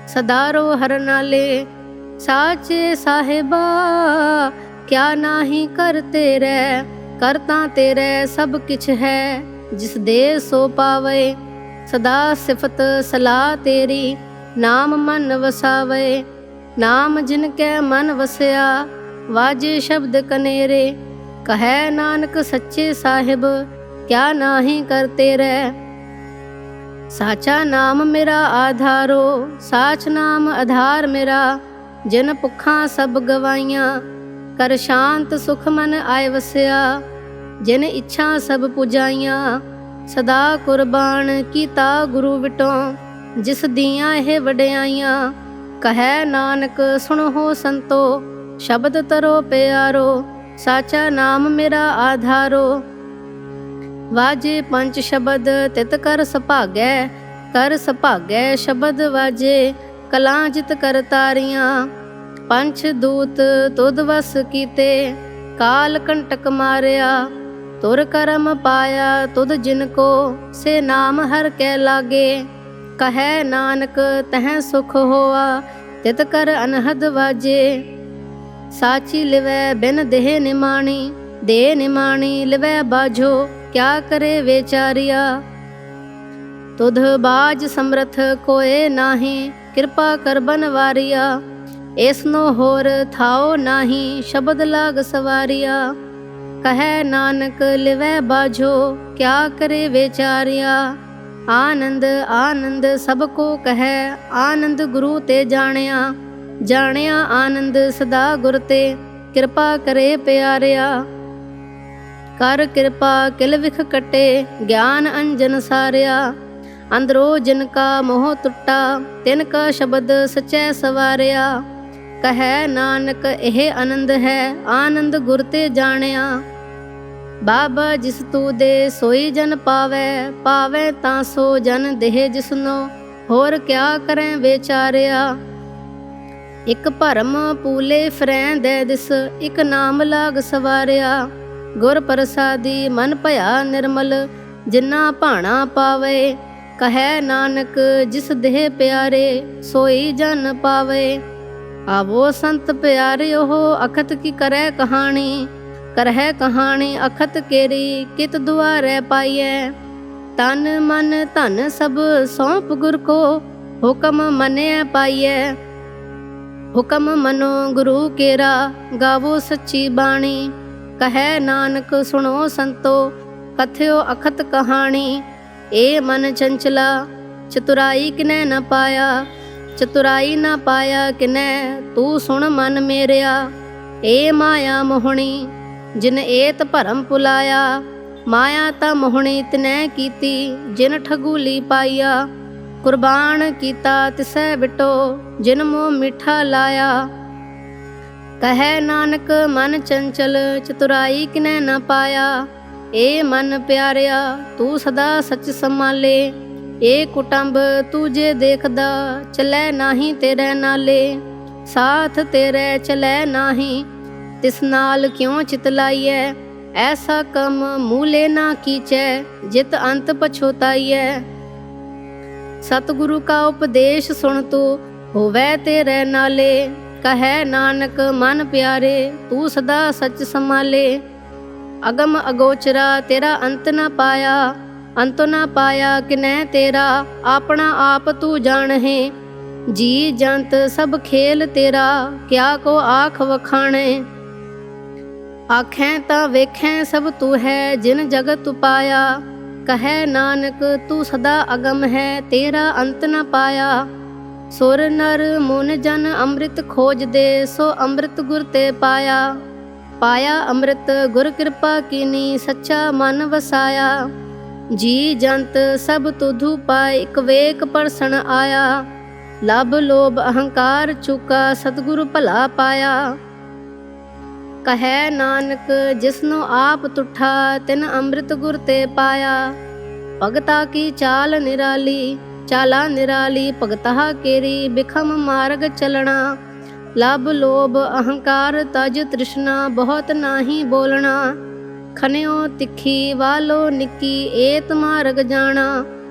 ਸਦਾ ਰੋ ਹਰ ਨਾਲੇ। ਸਾਚੇ ਸਾਹਿਬਾ ਕਿਆ ਨਾਹੀ ਕਰ ਤੇਰੇ, ਕਰਤਾ ਤੇਰੇ ਸਭ ਕਿਛ ਹੈ। ਜਿਸ ਦੇ ਸੋ ਪਾਵੇ, ਸਦਾ ਸਿਫਤ ਸਲਾਹ ਤੇਰੀ। ਨਾਮ ਮਨ ਵਸਾਵੇ, ਨਾਮ ਜਿਨ ਕੈ ਮਨ ਵਸਿਆ। ਵਾਜੇ ਸ਼ਬਦ ਕਨੇਰੇ, ਕਹੈ ਨਾਨਕ ਸੱਚੇ ਸਾਹਿਬ ਕਿਆ ਨਾਹੀ ਕਰ ਤੇਰੇ। ਸਾਚਾ ਨਾਮ ਮੇਰਾ ਆਧਾਰੋ, ਸਾਚ ਨਾਮ ਆਧਾਰ ਮੇਰਾ। ਜਿਨ ਭੁੱਖਾਂ ਸਭ ਗਵਾਈਆਂ, ਕਰ ਸ਼ਾਂਤ ਸੁਖ ਮਨ ਆਏ ਵਸਿਆ। ਜਿਨ ਇੱਛਾ ਸਭ ਪੁਜਾਈਆਂ, ਸਦਾ ਕੁਰਬਾਨ ਕੀਤਾ ਗੁਰੂ ਵਿਟੋਂ। ਜਿਸ ਦੀਆਂ ਇਹ ਵਡਿਆਈਆਂ, ਕਹੈ ਨਾਨਕ ਸੁਣੋ ਸੰਤੋ। ਸ਼ਬਦ ਤਰੋ ਪਿਆਰੋ, ਸਾਚਾ ਨਾਮ ਮੇਰਾ ਆਧਾਰੋ। ਵਾਜੇ ਪੰਜ ਸ਼ਬਦ ਤਿਤ ਕਰ ਸੁਭਾਗੈ, ਕਰ ਸੁਭਾਗੈ ਸ਼ਬਦ ਵਾਜੇ। ਕਲਾਂ ਜਿਤ ਕਰ ਤਾਰੀਆਂ, ਪੰਛ ਦੂਤ ਤੁਧ ਵਸ ਕੀਤੇ। ਕਾਲ ਕੰਟਕ ਮਾਰਿਆ, ਤੁਰ ਕਰਮ ਪਾਇਆ ਤੁਧ ਜਿਨ ਕੋ। ਸੇ ਨਾਮ ਹਰ ਕੈ ਲਾਗੇ, ਕਹੈ ਨਾਨਕ ਤਹਿ ਸੁਖ ਹੋਆ। ਤਿਤ ਕਰ ਅਨਹਦ ਵਾਜੇ, ਸਾਚੀ ਲਿਵੈ ਬਿਨ ਦੇਹ ਨਿਮਾਣੀ। ਦੇ ਨਿਮਾਣੀ ਲਿਵੈ ਬਾਝੋ, ਕਿਆ ਕਰੇ ਵਿਚਾਰਿਆ। ਤੁਧ ਬਾਜ ਸਮਰਥ ਕੋਏ ਨਾਹੀ, ਕਿਰਪਾ ਕਰ ਬਨਵਾਰਿਆ। ਇਸਨੋ ਹੋਰ ਥਾਓ ਨਾਹੀ, ਸ਼ਬਦ ਲਾਗ ਸਵਾਰਿਆ। ਕਹੈ ਨਾਨਕ ਲਿਵੈ ਬਾਝੋ, ਕਿਆ ਕਰੇ ਵਿਚਾਰਿਆ। ਆਨੰਦ ਆਨੰਦ ਸਭ ਕੋ ਕਹੈ, ਆਨੰਦ ਗੁਰੂ ਤੇ ਜਾਣਿਆ। ਜਾਣਿਆ ਆਨੰਦ ਸਦਾ ਗੁਰ ਤੇ, ਕਿਰਪਾ ਕਰੇ ਪਿਆਰਿਆ। ਕਰ ਕਿਰਪਾ ਕਿਲ ਵਿਖ ਕਟੇ, ਗਿਆਨ ਅੰਜਨ ਸਾਰਿਆ। ਅੰਦਰੋ ਜਿਨ ਕਾ ਮੋਹ ਟੁੱਟਾ, ਤਿਨ ਕਾ ਸ਼ਬਦ ਸਚੈ ਸਵਾਰਿਆ। ਕਹੈ ਨਾਨਕ ਇਹ ਆਨੰਦ ਹੈ, ਆਨੰਦ ਗੁਰ ਤੇ ਜਾਣਿਆ। ਬਾਬਾ ਜਿਸ ਤੂ ਦੇ ਸੋਈ ਜਨ ਪਾਵੈ, ਪਾਵੈ ਤਾਂ ਸੋ ਜਨ ਦੇਹ ਜਿਸਨੋ, ਹੋਰ ਕਿਆ ਕਰੈ ਵਿਚਾਰਿਆ। ਇਕ ਭਰਮ ਪੂਲੇ ਫਿਰੈ ਦੇ ਦਿਸ, ਇਕ ਨਾਮ ਲਾਗ ਸਵਾਰਿਆ। ਗੁਰ ਪ੍ਰਸਾਦੀ ਮਨ ਭਇਆ ਨਿਰਮਲ, ਜਿਨਾ ਭਾਣਾ ਪਾਵੇ। ਕਹੈ ਨਾਨਕ ਜਿਸ ਦੇਹ ਪਿਆਰੇ, ਸੋਈ ਜਨ ਪਾਵੇ। ਆਵੋ ਸੰਤ ਪਿਆਰਿਓ ਅਖਤ ਕੀ ਕਰੈ ਕਹਾਣੀ, ਕਰਹਿ ਕਹਾਣੀ ਅਖਤ ਕੇਰੀ, ਕਿਤ ਦੁਆਰੈ ਪਾਈਐ। ਤਨ ਮਨ ਧਨ ਸਭ ਸੌਂਪ ਗੁਰ ਕੋ, ਹੁਕਮ ਮੰਨਿਐ ਪਾਈਐ। ਹੁਕਮ ਮਨੋ ਗੁਰੂ ਕੇਰਾ, ਗਾਵੋ ਸੱਚੀ ਬਾਣੀ। ਕਹੈ ਨਾਨਕ ਸੁਣੋ ਸੰਤੋ, ਕਥਿਓ ਅਖਤ ਕਹਾਣੀ। ਏ ਮਨ ਚੰਚਲਾ, ਚਤੁਰਾਈ ਕਿਨੈ ਨ ਪਾਇਆ, ਚਤੁਰਾਈ ਨਾ ਪਾਇਆ ਕਿਨੈ, ਤੂੰ ਸੁਣ ਮਨ ਮੇਰਿਆ। ਏ ਮਾਇਆ ਮੋਹਣੀ, ਜਿਨ ਏਤ ਭਰਮ ਪੁਲਾਇਆ। ਮਾਇਆ ਤਾਂ ਮੋਹਣੀ ਤਿਨੈ ਕੀਤੀ, ਜਿਨ ਠਗੂਲੀ ਪਾਈਆ। ਕੁਰਬਾਨ ਕੀਤਾ ਤਿਸੈ ਬਿਟੋ, ਜਿਨ ਮੋਹ ਮਿੱਠਾ ਲਾਇਆ। ਕਹੈ ਨਾਨਕ ਮਨ ਚੰਚਲ, ਚਤੁਰਾਈ ਕਿਨੈ ਨ ਪਾਇਆ। ਏ ਮਨ ਪਿਆਰਿਆ, ਤੂੰ ਸਦਾ ਸੱਚ ਸੰਭਾਲੇ। ਏ ਕੁਟੰਬ ਤੂੰ ਜੇ ਦੇਖਦਾ, ਚਲੈ ਨਾਹੀ ਤੇਰੇ ਨਾਲੇ। ਸਾਥ ਤੇਰੇ ਚਲੈ ਨਾਹੀ, ਤਿਸ ਨਾਲ ਕਿਉਂ ਚਿਤ ਲਾਈਐ। ਐਸਾ ਕੰਮ ਮੂਲੇ ਨਾ ਕੀਚੈ, ਜਿਤ ਅੰਤ ਪਛੋਤਾਈਐ। ਸਤਿਗੁਰੂ ਕਾ ਉਪਦੇਸ਼ ਸੁਣ ਤੂੰ, ਹੋਵੈ ਤੇਰੇ ਨਾਲੇ। ਕਹੈ ਨਾਨਕ ਮਨ ਪਿਆਰੇ, ਤੂੰ ਸਦਾ ਸੱਚ ਸੰਭਾਲੇ। ਅਗਮ ਅਗੋਚਰਾ ਤੇਰਾ ਅੰਤ ਨਾ ਪਾਇਆ, ਅੰਤ ਨਾ ਪਾਇਆ ਕਿਨੈ ਤੇਰਾ। ਆਪਣਾ ਆਪ ਤੂੰ ਜਾਣਹਿ, ਜੀ ਜੰਤ ਸਭ ਖੇਲ ਤੇਰਾ। ਕਿਆ ਕੋ ਆਖ ਵਖਾਣੇ, ਆਖੈ ਤਾਂ ਵੇਖੈ ਸਭ ਤੂੰ ਹੈ, ਜਿਨ ਜਗਤ ਉਪਾਇਆ। ਕਹੈ ਨਾਨਕ ਤੂੰ ਸਦਾ ਅਗਮ ਹੈ, ਤੇਰਾ ਅੰਤ ਨਾ ਪਾਇਆ। ਸੁਰ ਨਰ ਮੁਨ ਜਨ ਅੰਮ੍ਰਿਤ ਖੋਜਦੇ, ਸੋ ਅੰਮ੍ਰਿਤ ਗੁਰ ਤੇ ਪਾਇਆ। ਪਾਇਆ ਅੰਮ੍ਰਿਤ ਗੁਰ ਕਿਰਪਾ ਕੀਨੀ, ਸੱਚਾ ਮਨ ਵਸਾਇਆ। ਜੀ ਜੰਤ ਸਭ ਤੁਧੂ ਪਾਇ, ਇਕ ਵੇਕ ਪਰਸਣ ਆਇਆ। ਲਭ ਲੋਭ ਅਹੰਕਾਰ ਚੁਕਾ, ਸਤਿਗੁਰੂ ਭਲਾ ਪਾਇਆ। ਕਹੈ ਨਾਨਕ ਜਿਸਨੂੰ ਆਪ ਤੁਠਾ, ਤਿਨ ਅੰਮ੍ਰਿਤ ਗੁਰ ਤੇ ਪਾਇਆ। ਭਗਤਾ ਕੀ ਚਾਲ ਨਿਰਾਲੀ, ਚਾਲਾ ਨਿਰਾਲੀ ਭਗਤਾ ਕੇਰੀ। ਬਿਖਮ ਮਾਰਗ ਚਲਣਾ, ਲਭ ਲੋਭ ਅਹੰਕਾਰ ਤਜ ਤ੍ਰਿਸ਼ਨਾ। ਬਹੁਤ ਨਾਹੀ ਬੋਲਣਾ, ਖਨਿਓ ਤਿੱਖੀ ਵਾਲੋ ਨਿੱਕੀ। ਏਤ ਮਾਰਗ ਜਾਣਾ,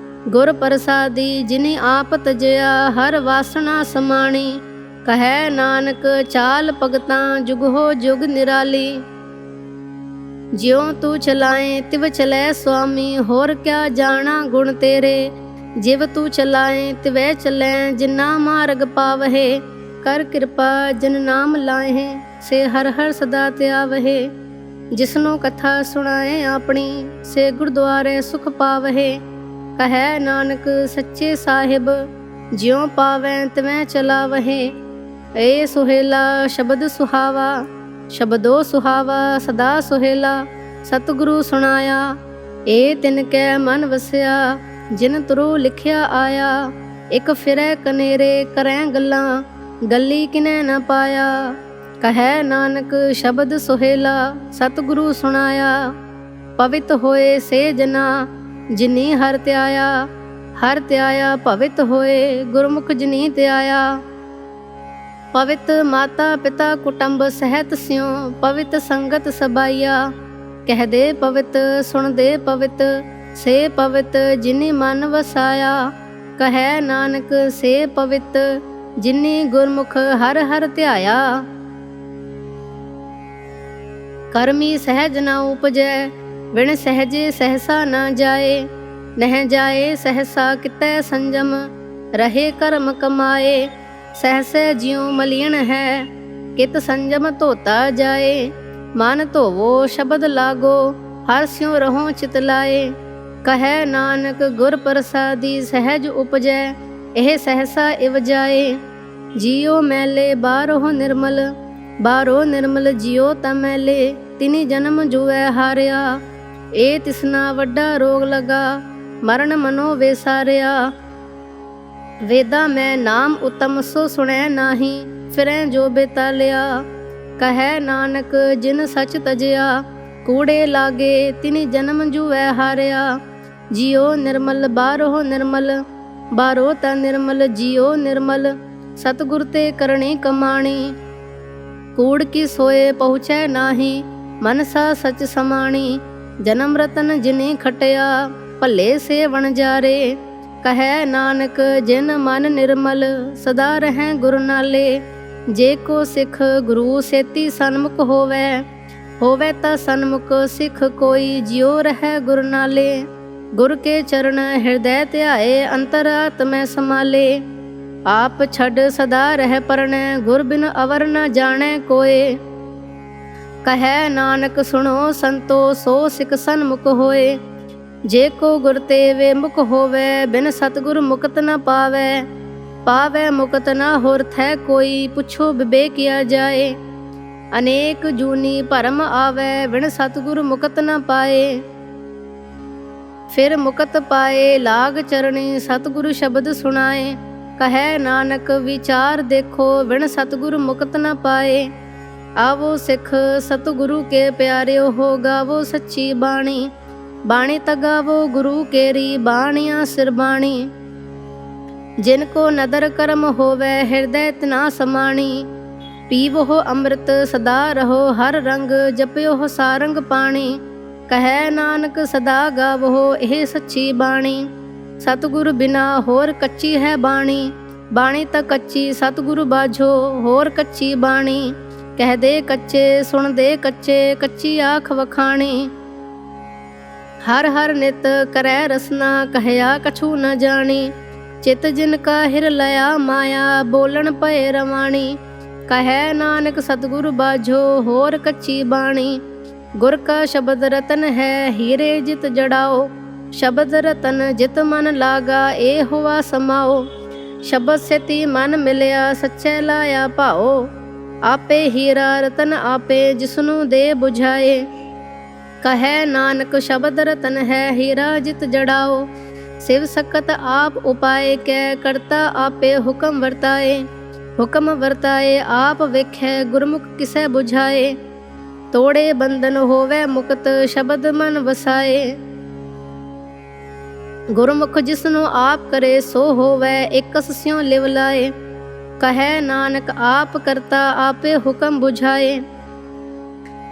ਗੁਰ ਪ੍ਰਸਾਦੀ ਜਿਨੀ ਆਪ ਤਜਿਆ। ਹਰ ਵਾਸਨਾ ਸਮਾਣੀ, ਕਹੈ ਨਾਨਕ ਚਾਲ ਭਗਤਾਂ। ਜੁਗ ਹੋ ਜੁਗ ਨਿਰਾਲੀ, ਜਿਉ ਤੂੰ ਚਲਾਏ ਤਿਵ ਚਲੈ ਸੁਆਮੀ। ਹੋਰ ਕਿਆ ਜਾਣਾ ਗੁਣ ਤੇਰੇ, ਜਿਵ ਤੂੰ ਚਲਾਏ ਤਿਵੈ ਚਲੈ। ਜਿਨਾ ਮਾਰਗ ਪਾਵਹਿ, ਕਰ ਕਿਰਪਾ ਜਿਨ ਨਾਮ ਲਾਹੇ। ਸੇ ਹਰ ਹਰ ਸਦਾ ਧਿਆਵਹਿ, ਜਿਸਨੂੰ ਕਥਾ ਸੁਣਾਏ ਆਪਣੀ। ਸੇ ਗੁਰਦੁਆਰੇ ਸੁਖ ਪਾਵਹਿ। ਕਹੈ ਨਾਨਕ ਸੱਚੇ ਸਾਹਿਬ, ਜਿਉ ਪਾਵੈ ਤਿਵੈ ਚਲਾਵਹਿ। ਏ ਸੁਹੇਲਾ ਸ਼ਬਦ ਸੁਹਾਵਾ, ਸ਼ਬਦੋ ਸੁਹਾਵਾ ਸਦਾ ਸੁਹੇਲਾ। ਸਤਿਗੁਰੂ ਸੁਣਾਇਆ, ਏ ਤਿਨ ਕੈ ਮਨ ਵਸਿਆ। ਜਿਨ ਤੁਰੋ ਲਿਖਿਆ ਆਇਆ, ਇਕ ਫਿਰੈ ਕਨੇਰੇ ਕਰੈ ਗੱਲਾਂ। ਗੱਲੀ ਕਿਨੈ ਨ ਪਾਇਆ, ਕਹੈ ਨਾਨਕ ਸ਼ਬਦ ਸੁਹੇਲਾ। ਸਤਿਗੁਰੂ ਸੁਣਾਇਆ, ਪਵਿੱਤ ਹੋਏ ਸੇ ਜਨਾ। ਜਿਨੀ ਹਰਿ ਧਿਆਇਆ, ਹਰਿ ਧਿਆਇਆ ਭਵਿਤ ਹੋਏ। ਗੁਰਮੁਖ ਜਿਨੀ ਧਿਆਇਆ, ਪਵਿੱਤ ਮਾਤਾ ਪਿਤਾ ਕੁਟੰਬ ਸਹਿਤ ਸਿਉ। ਪਵਿੱਤ ਸੰਗਤ ਸਬਾਈਆ, ਕਹਿਦੇ ਪਵਿੱਤ ਸੁਣਦੇ ਪਵਿੱਤ। ਸੇ ਪਵਿੱਤ ਜਿਨੀ ਮਨ ਵਸਾਇਆ, ਕਹੈ ਨਾਨਕ ਸੇ ਪਵਿੱਤ। ਜਿਨੀ ਗੁਰਮੁਖ ਹਰਿ ਹਰਿ ਧਿਆਇਆ, ਕਰਮੀ ਸਹਿਜ ਨ ਉਪਜੈ। ਵਿਣ ਸਹਿਜੇ ਸਹਸਾ ਨ ਜਾਏ। ਨਹਿ ਜਾਏ ਸਹਸਾ ਕਿਤੈ ਸੰਜਮ। ਰਹੇ ਕਰਮ ਕਮਾਏ, ਸਹਸੈ ਜਿਉ ਮਲੀਣ ਹੈ। ਕਿਤ ਸੰਜਮ ਧੋਤਾ ਜਾਏ। ਮਨ ਧੋਵੋ ਸ਼ਬਦ ਲਾਗੋ, ਹਰ ਸਿਉ ਰਹੋ ਚਿਤ ਲਾਏ। ਕਹੈ ਨਾਨਕ ਗੁਰ ਪ੍ਰਸਾਦੀ ਸਹਿਜ ਉਪਜੈ, ਇਹ ਸਹਸਾ ਇਵ ਜਾਏ। ਜੀਉ ਮੈਲੇ ਬਾਹਰੋਂ ਨਿਰਮਲ, ਬਾਹਰੋਂ ਨਿਰਮਲ ਜਿਉ ਤਾ ਮੈਲੇ। ਤਿਨੀ ਜਨਮ ਜੁਐ ਹਾਰਿਆ, ਇਹ ਤਿਸਨਾ ਵੱਡਾ ਰੋਗ ਲਗਾ। ਮਰਨ ਮਨੋ ਵੇਸਾਰਿਆ, ਵੇਦਾਂ ਮੈਂ ਨਾਮ ਉਤਮ ਸੋ ਸੁਣੈ ਨਾਹੀ। ਫਿਰੈ ਜੋ ਬੇਤਾਲਿਆ, ਕਹੈ ਨਾਨਕ ਜਿਨ ਸਚ ਤਜਿਆ। ਕੂੜੇ ਲਾਗੇ ਤਿਨੀ ਜਨਮ ਜੁਐ ਹਾਰਿਆ। ਜਿਉ ਨਿਰਮਲ ਬਾਹਰੋਂ ਨਿਰਮਲ, ਬਾਹਰੋਂ ਤਾ ਨਿਰਮਲ ਜਿਉ ਨਿਰਮਲ। ਸਤਿਗੁਰ ਤੇ ਕਰਨੀ ਕਮਾਣੀ, ਕੂੜ ਕੀ ਸੋਏ ਪਹੁੰਚੈ ਨਾਹੀ। ਮਨਸਾ ਸਚ ਸਮਾਣੀ, ਜਨਮ ਰਤਨ ਜਿਨੀ ਖਟਿਆ। ਭੱਲੇ ਸੇ ਵਣਜਾਰੇ, ਕਹੈ ਨਾਨਕ ਜਿਨ ਮਨ ਨਿਰਮਲ। ਸਦਾ ਰਹੈ ਗੁਰ ਨਾਲੇ, ਜੇ ਕੋ ਸਿੱਖ ਗੁਰੂ ਸੇਤੀ ਸਨਮੁਖ ਹੋਵੈ। ਹੋਵੈ ਤਾਂ ਸਨਮੁਖ ਸਿੱਖ ਕੋਈ, ਜਿਉ ਰਹੈ ਗੁਰ ਨਾਲੇ। ਗੁਰ ਕੇ ਚਰਨ ਹਿਰਦੈ ਧਿਆਏ, ਅੰਤਰ ਆਤਮੈ ਸਮਾਲੇ। ਆਪ ਛੱਡ ਸਦਾ ਰਹਿ ਪਰਣੈ, ਗੁਰ ਬਿਨ ਅਵਰ ਨ ਜਾਣੈ ਕੋਏ। ਕਹੈ ਨਾਨਕ ਸੁਣੋ ਸੰਤੋ, ਸੋ ਸਿੱਖ ਸਨਮੁਖ ਹੋਏ। ਜੇ ਕੋ ਗੁਰ ਤੇ ਵੇ ਮੁਖ ਹੋਵੈ, ਬਿਨ ਸਤਿਗੁਰ ਮੁਕਤ ਨ ਪਾਵੈ। ਪਾਵੈ ਮੁਕਤ ਨ ਹੋਰ ਥੈ ਕੋਈ, ਪੁੱਛੋ ਬਿਬੇਕਿਆ ਜਾਏ। ਅਨੇਕ ਜੂਨੀ ਭਰਮ ਆਵੈ, ਬਿਨ ਸਤਿਗੁਰ ਮੁਕਤ ਨ ਪਾਏ। ਫਿਰ ਮੁਕਤ ਪਾਏ ਲਾਗ ਚਰਣੀ, ਸਤਿਗੁਰ ਸ਼ਬਦ ਸੁਣਾਏ। ਕਹੈ ਨਾਨਕ ਵਿਚਾਰ ਦੇਖੋ, ਬਿਨ ਸਤਿਗੁਰ ਮੁਕਤ ਨ ਪਾਏ। ਆਵੋ ਸਿੱਖ ਸਤਿਗੁਰੂ ਕੇ ਪਿਆਰਿਓ, ਹੋ ਗਾਵੋ ਸੱਚੀ ਬਾਣੀ। ਬਾਣੀ ਤਗਾਵੋ ਗੁਰੂ ਕੇਰੀ, ਬਾਣੀਆਂ ਸਿਰ ਬਾਣੀ। ਜਿਨ ਕੋ ਨਦਰ ਕਰਮ ਹੋਵੈ, ਹਿਰਦੈ ਤਿਨਾ ਸਮਾਣੀ। ਪੀਵੋ ਅੰਮ੍ਰਿਤ ਸਦਾ ਰਹੋ, ਹਰ ਰੰਗ ਜਪਿਓ ਸਾਰੰਗ ਪਾਣੀ। ਕਹੈ ਨਾਨਕ ਸਦਾ ਗਾਵੋ, ਇਹ ਸੱਚੀ ਬਾਣੀ। ਸਤਿਗੁਰ ਬਿਨਾ ਹੋਰ ਕੱਚੀ ਹੈ ਬਾਣੀ। ਬਾਣੀ ਤਾਂ ਕੱਚੀ ਸਤਿਗੁਰ ਬਾਝੋ, ਹੋਰ ਕੱਚੀ ਬਾਣੀ। ਕਹਦੇ ਕੱਚੇ ਸੁਣਦੇ ਕੱਚੇ, ਕੱਚੀ ਆਖ ਵਖਾਣੀ। ਹਰ ਹਰ ਨਿਤ ਕਰੈ ਰਸਨਾ, ਕਹਿਆ ਕਛੂ ਨ ਜਾਣੀ। ਚਿਤ ਜਿਨ ਕਾ ਹਿਰ ਲਿਆ ਮਾਇਆ, ਬੋਲਣ ਭਏ ਰਵਾਣੀ। ਕਹੈ ਨਾਨਕ ਸਤਿਗੁਰ ਬਾਝੋ, ਹੋਰ ਕੱਚੀ ਬਾਣੀ। ਗੁਰ ਕਾ ਸ਼ਬਦ ਰਤਨ ਹੈ, ਹੀਰੇ ਜਿਤ ਜੜਾਓ। ਸ਼ਬਦ ਰਤਨ ਜਿਤ ਮਨ ਲਾਗਾ, ਏ ਹੋਆ ਸਮਾਓ। ਸ਼ਬਦ ਸੇਤੀ ਮਨ ਮਿਲਿਆ, ਸੱਚੇ ਲਾਇਆ ਭਾਓ। ਆਪੇ ਹੀਰਾ ਰਤਨ ਆਪੇ, ਜਿਸਨੂੰ ਦੇ ਬੁਝਾਏ। ਕਹੈ ਨਾਨਕ ਸ਼ਬਦ ਰਤਨ ਹੈ, ਹੀਰਾ ਜਿਤ ਜੜਾਓ। ਸਿਵ ਸਕਤ ਆਪ ਉਪਾਏ ਕੈ, ਕਰਤਾ ਆਪੇ ਹੁਕਮ ਵਰਤਾਏ। ਹੁਕਮ ਵਰਤਾਏ ਆਪ ਵੇਖੈ, ਗੁਰਮੁਖ ਕਿਸੈ ਬੁਝਾਏ। ਤੋੜੇ ਬੰਧਨ ਹੋਵੈ ਮੁਕਤ, ਸ਼ਬਦ ਮਨ ਵਸਾਏ। ਗੁਰਮੁਖ ਜਿਸਨੂੰ ਆਪ ਕਰੇ, ਸੋ ਹੋਵੈ ਇਕਸ ਸਿਉ ਲਿਵ ਲਾਏ। ਕਹੈ ਨਾਨਕ ਆਪ ਕਰਤਾ ਆਪੇ ਹੁਕਮ ਬੁਝਾਏ।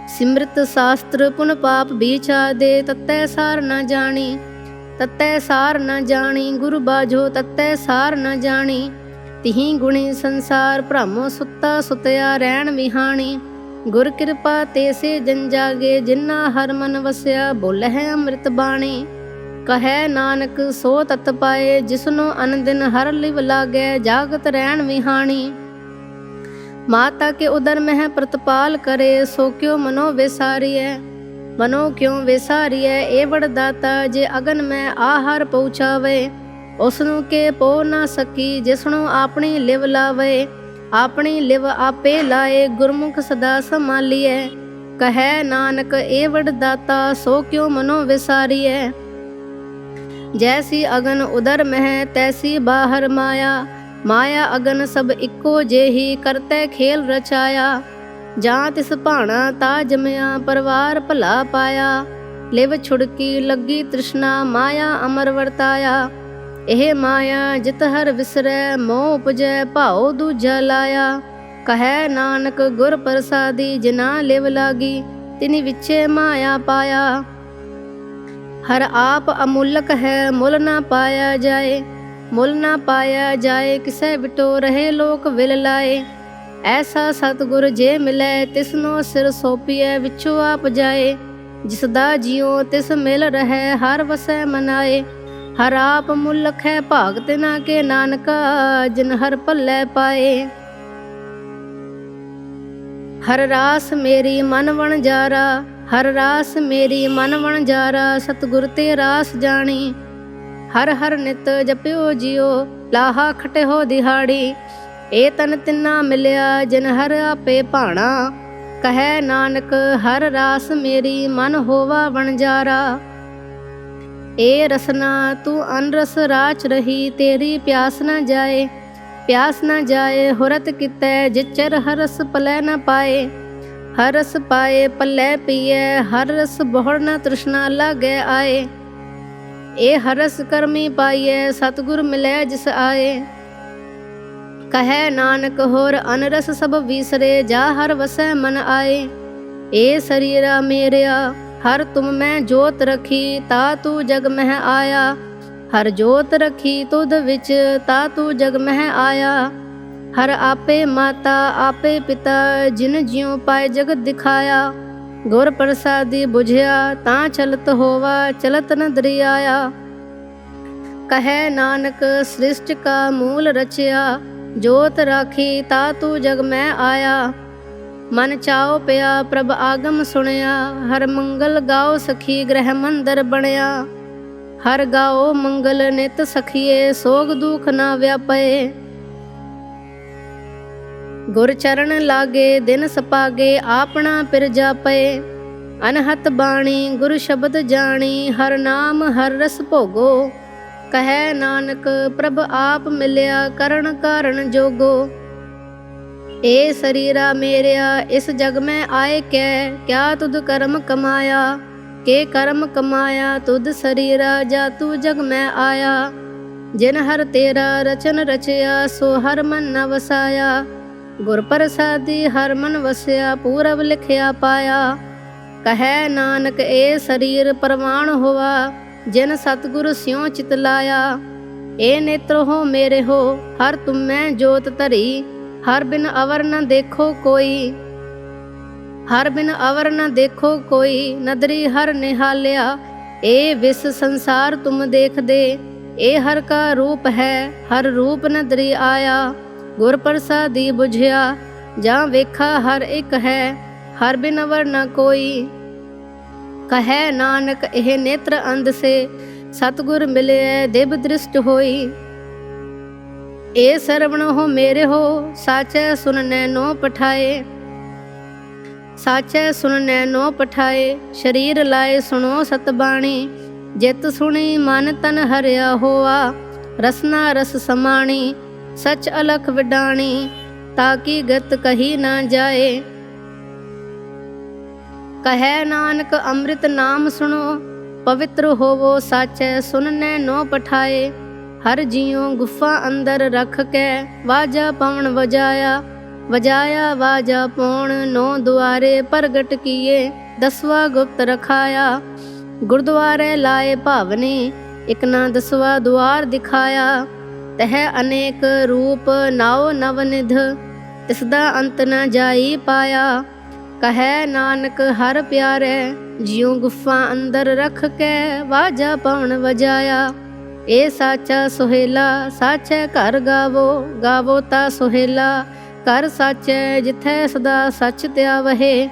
ਸਿਮਰਤ ਸ਼ਾਸਤਰ ਪੁਨ ਪਾਪ ਵਿਚਾਦੇ, ਤਤੈ ਸਾਰ ਨ ਜਾਣੀ। ਤਤੈ ਸਾਰ ਨ ਜਾਣੀ, ਗੁਰ ਬਾਝੋ ਤਤੈ ਸਾਰ ਨ ਜਾਣੀ। ਤਿਹੀ ਗੁਣੀ ਸੰਸਾਰ ਭ੍ਰਮ, ਸੁੱਤਾ ਸੁਤਿਆ ਰਹਿਣ ਵਿਹਾਣੀ। ਗੁਰ ਕਿਰਪਾ ਤੇ ਸੇ ਜਨ ਜਾਗੇ, ਜਿਨਾ ਹਰ ਮਨ ਵਸਿਆ। ਬੋਲਹਿ ਅੰਮ੍ਰਿਤ ਬਾਣੀ। ਕਹੈ ਨਾਨਕ ਸੋ ਤਤ ਪਾਏ, ਜਿਸਨੂੰ ਅਨ ਦਿਨ ਹਰ ਲਿਵ ਲਾਗੈ। ਜਾਗਤ ਰਹਿਣ ਵਿਹਾਣੀ। ਮਾਤਾ ਕੇ ਉਦਰ ਮਹਿ ਪ੍ਰਤਪਾਲ ਕਰੇ, ਸੋ ਕਿਉ ਮਨੋ ਵਿਸਾਰੀਐ। ਮਨੋ ਕਿਉ ਵਿਸਾਰੀਐ, ਏ ਵਡ ਦਾਤਾ। ਜੇ ਅਗਨ ਮੈਂ ਆਹਾਰ ਪਹੁੰਚਾਵੇ, ਉਸਨੂੰ ਕੇ ਪੋ ਨਾ ਸਕੀ। ਜਿਸਨੂੰ ਆਪਣੀ ਲਿਵ ਲਾਵੇ, ਆਪਣੀ ਲਿਵ ਆਪੇ ਲਾਏ। ਗੁਰਮੁਖ ਸਦਾ ਸੰਭਾਲੀਐ। ਕਹੈ ਨਾਨਕ ਏ ਵਡ ਦਾਤਾ, ਸੋ ਕਿਉ ਮਨੋ ਵਿਸਾਰੀਐ। ਜੈਸੀ ਅਗਨ ਉਦਰ ਮਹਿ, ਤੈਸੀ ਬਾਹਰ ਮਾਇਆ। ਮਾਇਆ ਅਗਨ ਸਭ ਇੱਕੋ ਜਿਹੀ, ਕਰਤੈ ਖੇਲ ਰਚਾਇਆ। ਜਾਂ ਤਿਸ ਭਾਣਾ ਤਾ ਜਮਿਆ, ਪਰਵਾਰ ਭਲਾ ਪਾਇਆ। ਲਿਵ ਛੁੜਕੀ ਲੱਗੀ ਤ੍ਰਿਸ਼ਨਾ, ਮਾਇਆ ਅਮਰ ਵਰਤਾਇਆ। ਇਹ ਮਾਇਆ ਜਿਤ ਹਰ ਵਿਸਰੈ, ਮੋਹ ਉਪਜੈ ਭਾਉ ਦੂਜਾ ਲਾਇਆ। ਕਹੈ ਨਾਨਕ ਗੁਰ ਪ੍ਰਸਾਦੀ, ਜਿਨਾ ਲਿਵ ਲਾਗੀ। ਤਿਨੀ ਵਿਚੇ ਮਾਇਆ ਪਾਇਆ। ਹਰ ਆਪ ਅਮੁੱਲਕ ਹੈ, ਮੁੱਲ ਨਾ ਪਾਇਆ ਜਾਏ। ਮੁੱਲ ਨਾ ਪਾਇਆ ਜਾਏ, ਕਿਸੈ ਵਿਟੋ ਰਹੇ ਲੋਕ ਵਿਲ ਲਾਏ। ਐਸਾ ਸਤਿਗੁਰ ਜੇ ਮਿਲੈ, ਤਿਸਨੋ ਸਿਰ ਸੋਪੀਐ ਵਿਚੋ ਆਪ ਜਾਏ। ਜਿਸਦਾ ਜਿਉ ਤਿਸ ਮਿਲ ਰਹੈ, ਹਰ ਵਸੈ ਮਨਾਏ। ਹਰ ਆਪ ਮੁੱਲਕ ਹੈ, ਭਾਗ ਤਿਨਾ ਕੇ ਨਾਨਕਾ। ਜਿਨ ਹਰ ਭੱਲੇ ਪਾਏ। ਹਰ ਰਾਸ ਮੇਰੀ ਮਨ ਵਣਜਾਰਾ, ਹਰ ਰਾਸ ਮੇਰੀ ਮਨ ਵਣਜਾਰਾ, ਸਤਿਗੁਰ ਤੇ ਰਾਸ ਜਾਣੀ। ਹਰ ਹਰ ਨਿਤ ਜਪਿਓ ਜਿਉ, ਲਾਹਾ ਖਟਿਓ ਦਿਹਾੜੀ। ਇਹ ਤਨ ਤਿੰਨਾ ਮਿਲਿਆ, ਜਿਨ ਹਰ ਆਪੇ ਭਾਣਾ। ਕਹੈ ਨਾਨਕ ਹਰ ਰਾਸ ਮੇਰੀ, ਮਨ ਹੋਵਾ ਵਣਜਾਰਾ। ਏ ਰਸਨਾ ਤੂੰ ਅਨਰਸ ਰਾਚ ਰਹੀ, ਤੇਰੀ ਪਿਆਸ ਨਾ ਜਾਏ। ਪਿਆਸ ਨਾ ਜਾਏ ਹੁਰਤ ਕੀਤੈ, ਜਿਚਰ ਹਰਸ ਪਲੈ ਨ ਪਾਏ। ਹਰ ਰਸ ਪਾਏ ਪੱਲੇ ਪੀਐ, ਹਰ ਰਸ ਬਹੁੜ ਨ ਤ੍ਰਿਸ਼ਨਾ ਲਾਗੈ ਆਏ। ਇਹ ਹਰਸ ਕਰਮੀ ਪਾਈਐ, ਸਤਿਗੁਰ ਮਿਲੈ ਜਿਸ ਆਏ। ਕਹੈ ਨਾਨਕ ਹੋਰ ਅਨਰਸ ਸਭ ਵੀਸਰੇ, ਜਾ ਹਰ ਵਸੈ ਮਨ ਆਏ। ਏ ਸਰੀਰਾ ਮੇਰਿਆ ਹਰ ਤੁਮ ਮੈਂ ਜੋਤ ਰਖੀ, ਤਾ ਤੂੰ ਜਗ ਮਹਿ ਆਇਆ। ਹਰ ਜੋਤ ਰਖੀ ਤੁਧ ਵਿੱਚ, ਤਾ ਤੂੰ ਜਗ ਮਹਿ ਆਇਆ। ਹਰ ਆਪੇ ਮਾਤਾ ਆਪੇ ਪਿਤਾ, ਜਿਨ ਜਿਉ ਪਾਏ ਜਗਤ ਦਿਖਾਇਆ। ਗੁਰ ਪ੍ਰਸਾਦੀ ਬੁਝਿਆ, ਤਾਂ ਚਲਤ ਹੋਵਾ ਚਲਤ ਨ ਦਰਿਆਇਆ। ਕਹੈ ਨਾਨਕ ਸ੍ਰਿਸ਼ਟ ਕਾ ਮੂਲ ਰਚਿਆ, ਜੋਤ ਰਾਖੀ ਤਾ ਤੂੰ ਜਗ ਮੈਂ ਆਇਆ। ਮਨ ਚਾਉ ਪਿਆ ਪ੍ਰਭ ਆਗਮ ਸੁਣਿਆ, ਹਰ ਮੰਗਲ ਗਾਓ ਸਖੀ ਗ੍ਰਹਿ ਮੰਦਰ ਬਣਿਆ। ਹਰ ਗਾਓ ਮੰਗਲ ਨਿਤ ਸਖੀਏ, ਸੋਗ ਦੁਖ ਨਾ ਵਿਆਪੇ। ਗੁਰ ਚਰਨ ਲਾਗੇ ਦਿਨ ਸਪਾਗੇ, ਆਪਣਾ ਪਿਰ ਜਾਪੇ। ਅਨਹਤ ਬਾਣੀ ਗੁਰ ਸ਼ਬਦ ਜਾਣੀ, ਹਰ ਨਾਮ ਹਰ ਰਸ ਭੋਗੋ। ਕਹੈ ਨਾਨਕ ਪ੍ਰਭ ਆਪ ਮਿਲਿਆ, ਕਰਨ ਕਾਰਨ ਜੋਗੋ। ਏ ਸਰੀਰਾ ਮੇਰਿਆ ਇਸ ਜਗ ਮੈਂ ਆਏ ਕੈ, ਕਿਆ ਤੁਧ ਕਰਮ ਕਮਾਇਆ। ਕੇ ਕਰਮ ਕਮਾਇਆ ਤੁਧ ਸਰੀਰਾ, ਜਾ ਤੂੰ ਜਗ ਮੈਂ ਆਇਆ। ਜਿਨ ਹਰ ਤੇਰਾ ਰਚਨ ਰਚਿਆ, ਸੋ ਹਰ ਮਨ ਨ ਵਸਾਇਆ। ਗੁਰ ਪ੍ਰਸਾਦੀ ਹਰ ਮਨ ਵਸਿਆ, ਪੂਰਬ ਲਿਖਿਆ ਪਾਇਆ। ਕਹੈ ਨਾਨਕ ਏ ਸਰੀਰ ਪਰਵਾਣ ਹੋਆ, ਜਿਨ ਸਤਿਗੁਰ ਸਿਉ ਚਿਤ ਲਾਇਆ। ਏ ਨੇਤਰ ਹੋ ਮੇਰੇ ਹੋ, ਹਰ ਤੁਮ ਮੈਂ ਜੋਤ ਧਰੀ। ਹਰ ਬਿਨ ਅਵਰ ਨ ਦੇਖੋ ਕੋਈ, ਹਰ ਬਿਨ ਅਵਰ ਨ ਦੇਖੋ ਕੋਈ। ਨਦਰੀ ਹਰ ਨਿਹਾਲਿਆ, ਏ ਵਿਸ ਸੰਸਾਰ ਤੁਮ ਦੇਖਦੇ। ਏ ਹਰ ਕਾ ਰੂਪ ਹੈ, ਹਰ ਰੂਪ ਨਦਰੀ ਆਇਆ। ਗੁਰ ਪ੍ਰਸਾਦੀ ਬੁਝਿਆ, ਜਾਂ ਵੇਖਾ ਹਰ ਇੱਕ ਹੈ, ਹਰ ਬਿਨ ਅਵਰ ਨ ਕੋਈ। ਕਹੈ ਨਾਨਕ ਇਹ ਨੇਤਰ ਅੰਧ ਸੇ, ਸਤਿਗੁਰ ਮਿਲਿਐ ਦਿਵ ਦ੍ਰਿਸ਼ਟ ਹੋਈ। ਏ ਸਰਵਣ ਹੋ ਮੇਰੇ ਹੋ, ਸਾਚੈ ਸੁਨ ਨੈਨੋ ਪਠਾਏ। ਸਾਚੈ ਸੁਨ ਨੈਨੋ ਪਠਾਏ, ਸ਼ਰੀਰ ਲਾਏ ਸੁਣੋ ਸਤਬਾਣੀ। ਜਿਤ ਸੁਣੀ ਮਨ ਤਨ ਹਰਿਆ ਹੋਆ, ਰਸਨਾ ਰਸ ਸਮਾਣੀ। ਸਚ ਅਲਖ ਵਿਡਾਣੀ, ਤਾਕੀ ਗਤ ਕਹੀ ਨਾ ਜਾਏ। ਕਹੈ ਨਾਨਕ ਅੰਮ੍ਰਿਤ ਨਾਮ ਸੁਣੋ, ਪਵਿੱਤਰ ਹੋਵੋ ਸਾਚੈ ਸੁਨ ਨੈਨੋ ਪਠਾਏ। ਹਰ ਜਿਉ ਗੁਫਾ ਅੰਦਰ ਰਖ ਕੇ, ਵਾਜਾ ਪਵਨ ਵਜਾਇਆ। ਵਜਾਇਆ ਵਾਜਾ ਪੌਣ, ਨੌ ਦੁਆਰੇ ਪ੍ਰਗਟ ਕੀਏ। ਦਸਵਾ ਗੁਪਤ ਰਖਾਇਆ, ਗੁਰਦੁਆਰੇ ਲਾਏ ਭਾਵਨੀ। ਇਕ ਨਾ ਦਸਵਾ ਦੁਆਰ ਦਿਖਾਇਆ, ਤਹ ਅਨੇਕ ਰੂਪ ਨਾਉ ਨਵ ਨਿਧ। ਤਿਸਦਾ ਅੰਤ ਨ ਜਾਈ ਪਾਇਆ। ਕਹੈ ਨਾਨਕ ਹਰ ਪਿਆਰੇ, ਜਿਉ ਗੁਫਾ ਅੰਦਰ ਰਖ ਕੇ, ਵਾਜਾ ਪਵਨ ਵਜਾਇਆ। ਏ ਸਾਚਾ ਸੁਹੇਲਾ, ਸਾਚੈ ਘਰ ਗਾਵੋ। ਗਾਵੋ ਤਾ ਸੁਹੇਲਾ, ਘਰ ਸਾਚੈ ਜਿਥੈ ਸਦਾ ਸਚ ਧਿਆਵਹਿ।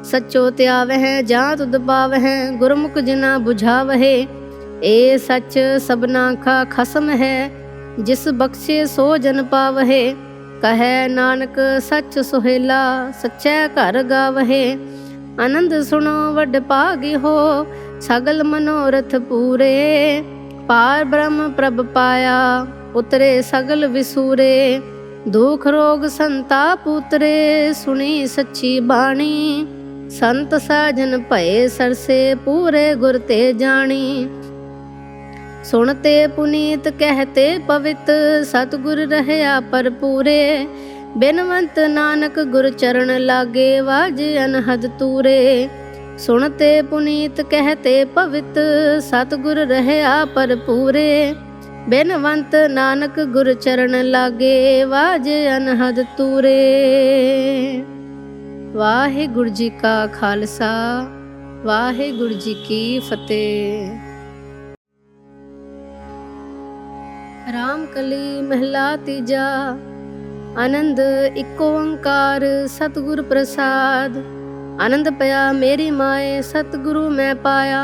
ਸਚੋ ਧਿਆਵਹਿ ਜਾਂ ਤੁਧ ਪਾਵਹਿ, ਗੁਰਮੁਖ ਜਿਨਾ ਬੁਝਾਵਹਿ। ਏ ਸਚ ਸਭਨਾ ਕਾ ਖਸਮ ਹੈ, ਜਿਸ ਬਖਸ਼ੇ ਸੋ ਜਨ ਪਾਵਹਿ। ਕਹੈ ਨਾਨਕ ਸਚ ਸੁਹੇਲਾ, ਸਚੈ ਘਰ ਗਾਵਹਿ। ਆਨੰਦ ਸੁਣੋ ਵੱਡ ਭਾਗੀ ਹੋ, ਸਗਲ ਮਨੋਰਥ ਪੂਰੇ। ਪਾਰ ਬ੍ਰਹਮ ਪ੍ਰਭ ਪਾਇਆ, ਉਤਰੇ ਸਗਲ ਵਿਸੂਰੇ। ਦੁਖ ਰੋਗ ਸੰਤਾਪ ਉਤਰੇ, ਸੁਣੀ ਸੱਚੀ ਬਾਣੀ। ਸੰਤ ਸਾਜਨ ਭਏ ਸਰਸੇ, ਪੂਰੇ ਗੁਰ ਤੇ ਜਾਣੀ। ਸੁਣਤੇ ਪੁਨੀਤ ਕਹਿਤੇ ਪਵਿੱਤ, ਸਤਿਗੁਰ ਰਹਿਆ ਭਰਪੂਰੇ। ਬਿਨਵੰਤ ਨਾਨਕ ਗੁਰ ਚਰਨ ਲਾਗੇ, ਵਾਜੇ ਅਨਹਦ ਤੂਰੇ। ਸੁਣਤੇ ਪੁਨੀਤ ਕਹਿਤੇ ਪਵਿੱਤ, ਸਤਿਗੁਰ ਰਹਿਆ ਭਰਪੂਰੇ। ਬਿਨਵੰਤ ਨਾਨਕ ਗੁਰ ਚਰਨ ਲਾਗੇ, ਵਾਜੇ ਅਨਹਦ ਤੂਰੇ। ਵਾਹਿਗੁਰੂ ਜੀ ਕਾ ਖਾਲਸਾ, ਵਾਹਿਗੁਰੂ ਜੀ ਕੀ ਫਤਿਹ। ਰਾਮ ਕਲੀ ਮਹਿਲਾ ਤੀਜਾ। ਆਨੰਦ ਇੱਕ ਓੰਕਾਰ ਸਤਿਗੁਰ ਪ੍ਰਸਾਦ। ਆਨੰਦ ਪਿਆ ਮੇਰੀ ਮਾਏ ਸਤਿਗੁਰੂ ਮੈਂ ਪਾਇਆ।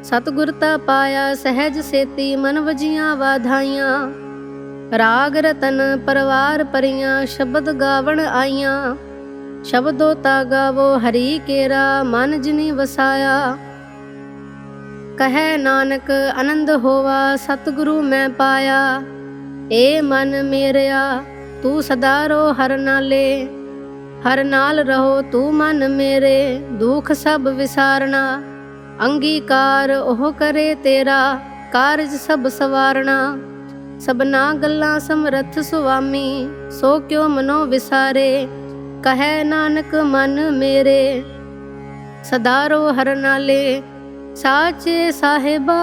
ਸਤਿਗੁਰ ਤਾ ਪਾਇਆ ਸਹਿਜ ਸੇਤੀ ਮਨ ਵਜੀਆਂ ਵਾਧਾਈਆਂ। ਰਾਗ ਰਤਨ ਪਰਵਾਰ ਪਰੀਆਂ ਸ਼ਬਦ ਗਾਵਣ ਆਈਆਂ। ਸ਼ਬਦੋ ਤਾ ਗਾਵੋ ਹਰੀ ਕੇਰਾ ਮਨ ਜਿਨੀ ਵਸਾਇਆ। ਕਹੈ ਨਾਨਕ ਆਨੰਦ ਹੋਵਾ ਸਤਿਗੁਰੂ ਮੈਂ ਪਾਇਆ। ਏ ਮਨ ਮੇਰਿਆ ਤੂੰ ਸਦਾ ਰੋ ਹਰ ਨਾਲੇ। ਹਰ ਨਾਲ ਰਹੋ ਤੂੰ ਮਨ ਮੇਰੇ ਦੁਖ ਸਭ ਵਿਸਾਰਨਾ। ਅੰਗੀਕਾਰ ਉਹ ਕਰੇ ਤੇਰਾ ਕਾਰਜ ਸਭ ਸਵਾਰਨਾ। ਸਭਨਾ ਗੱਲਾਂ ਸਮਰੱਥ ਸੁਆਮੀ ਸੋ ਕਿਉ ਮਨੋ ਵਿਸਾਰੇ। ਕਹੈ ਨਾਨਕ ਮਨ ਮੇਰੇ ਸਦਾ ਰੋ ਹਰ ਨਾਲੇ। ਸਾਚੇ ਸਾਹਿਬਾ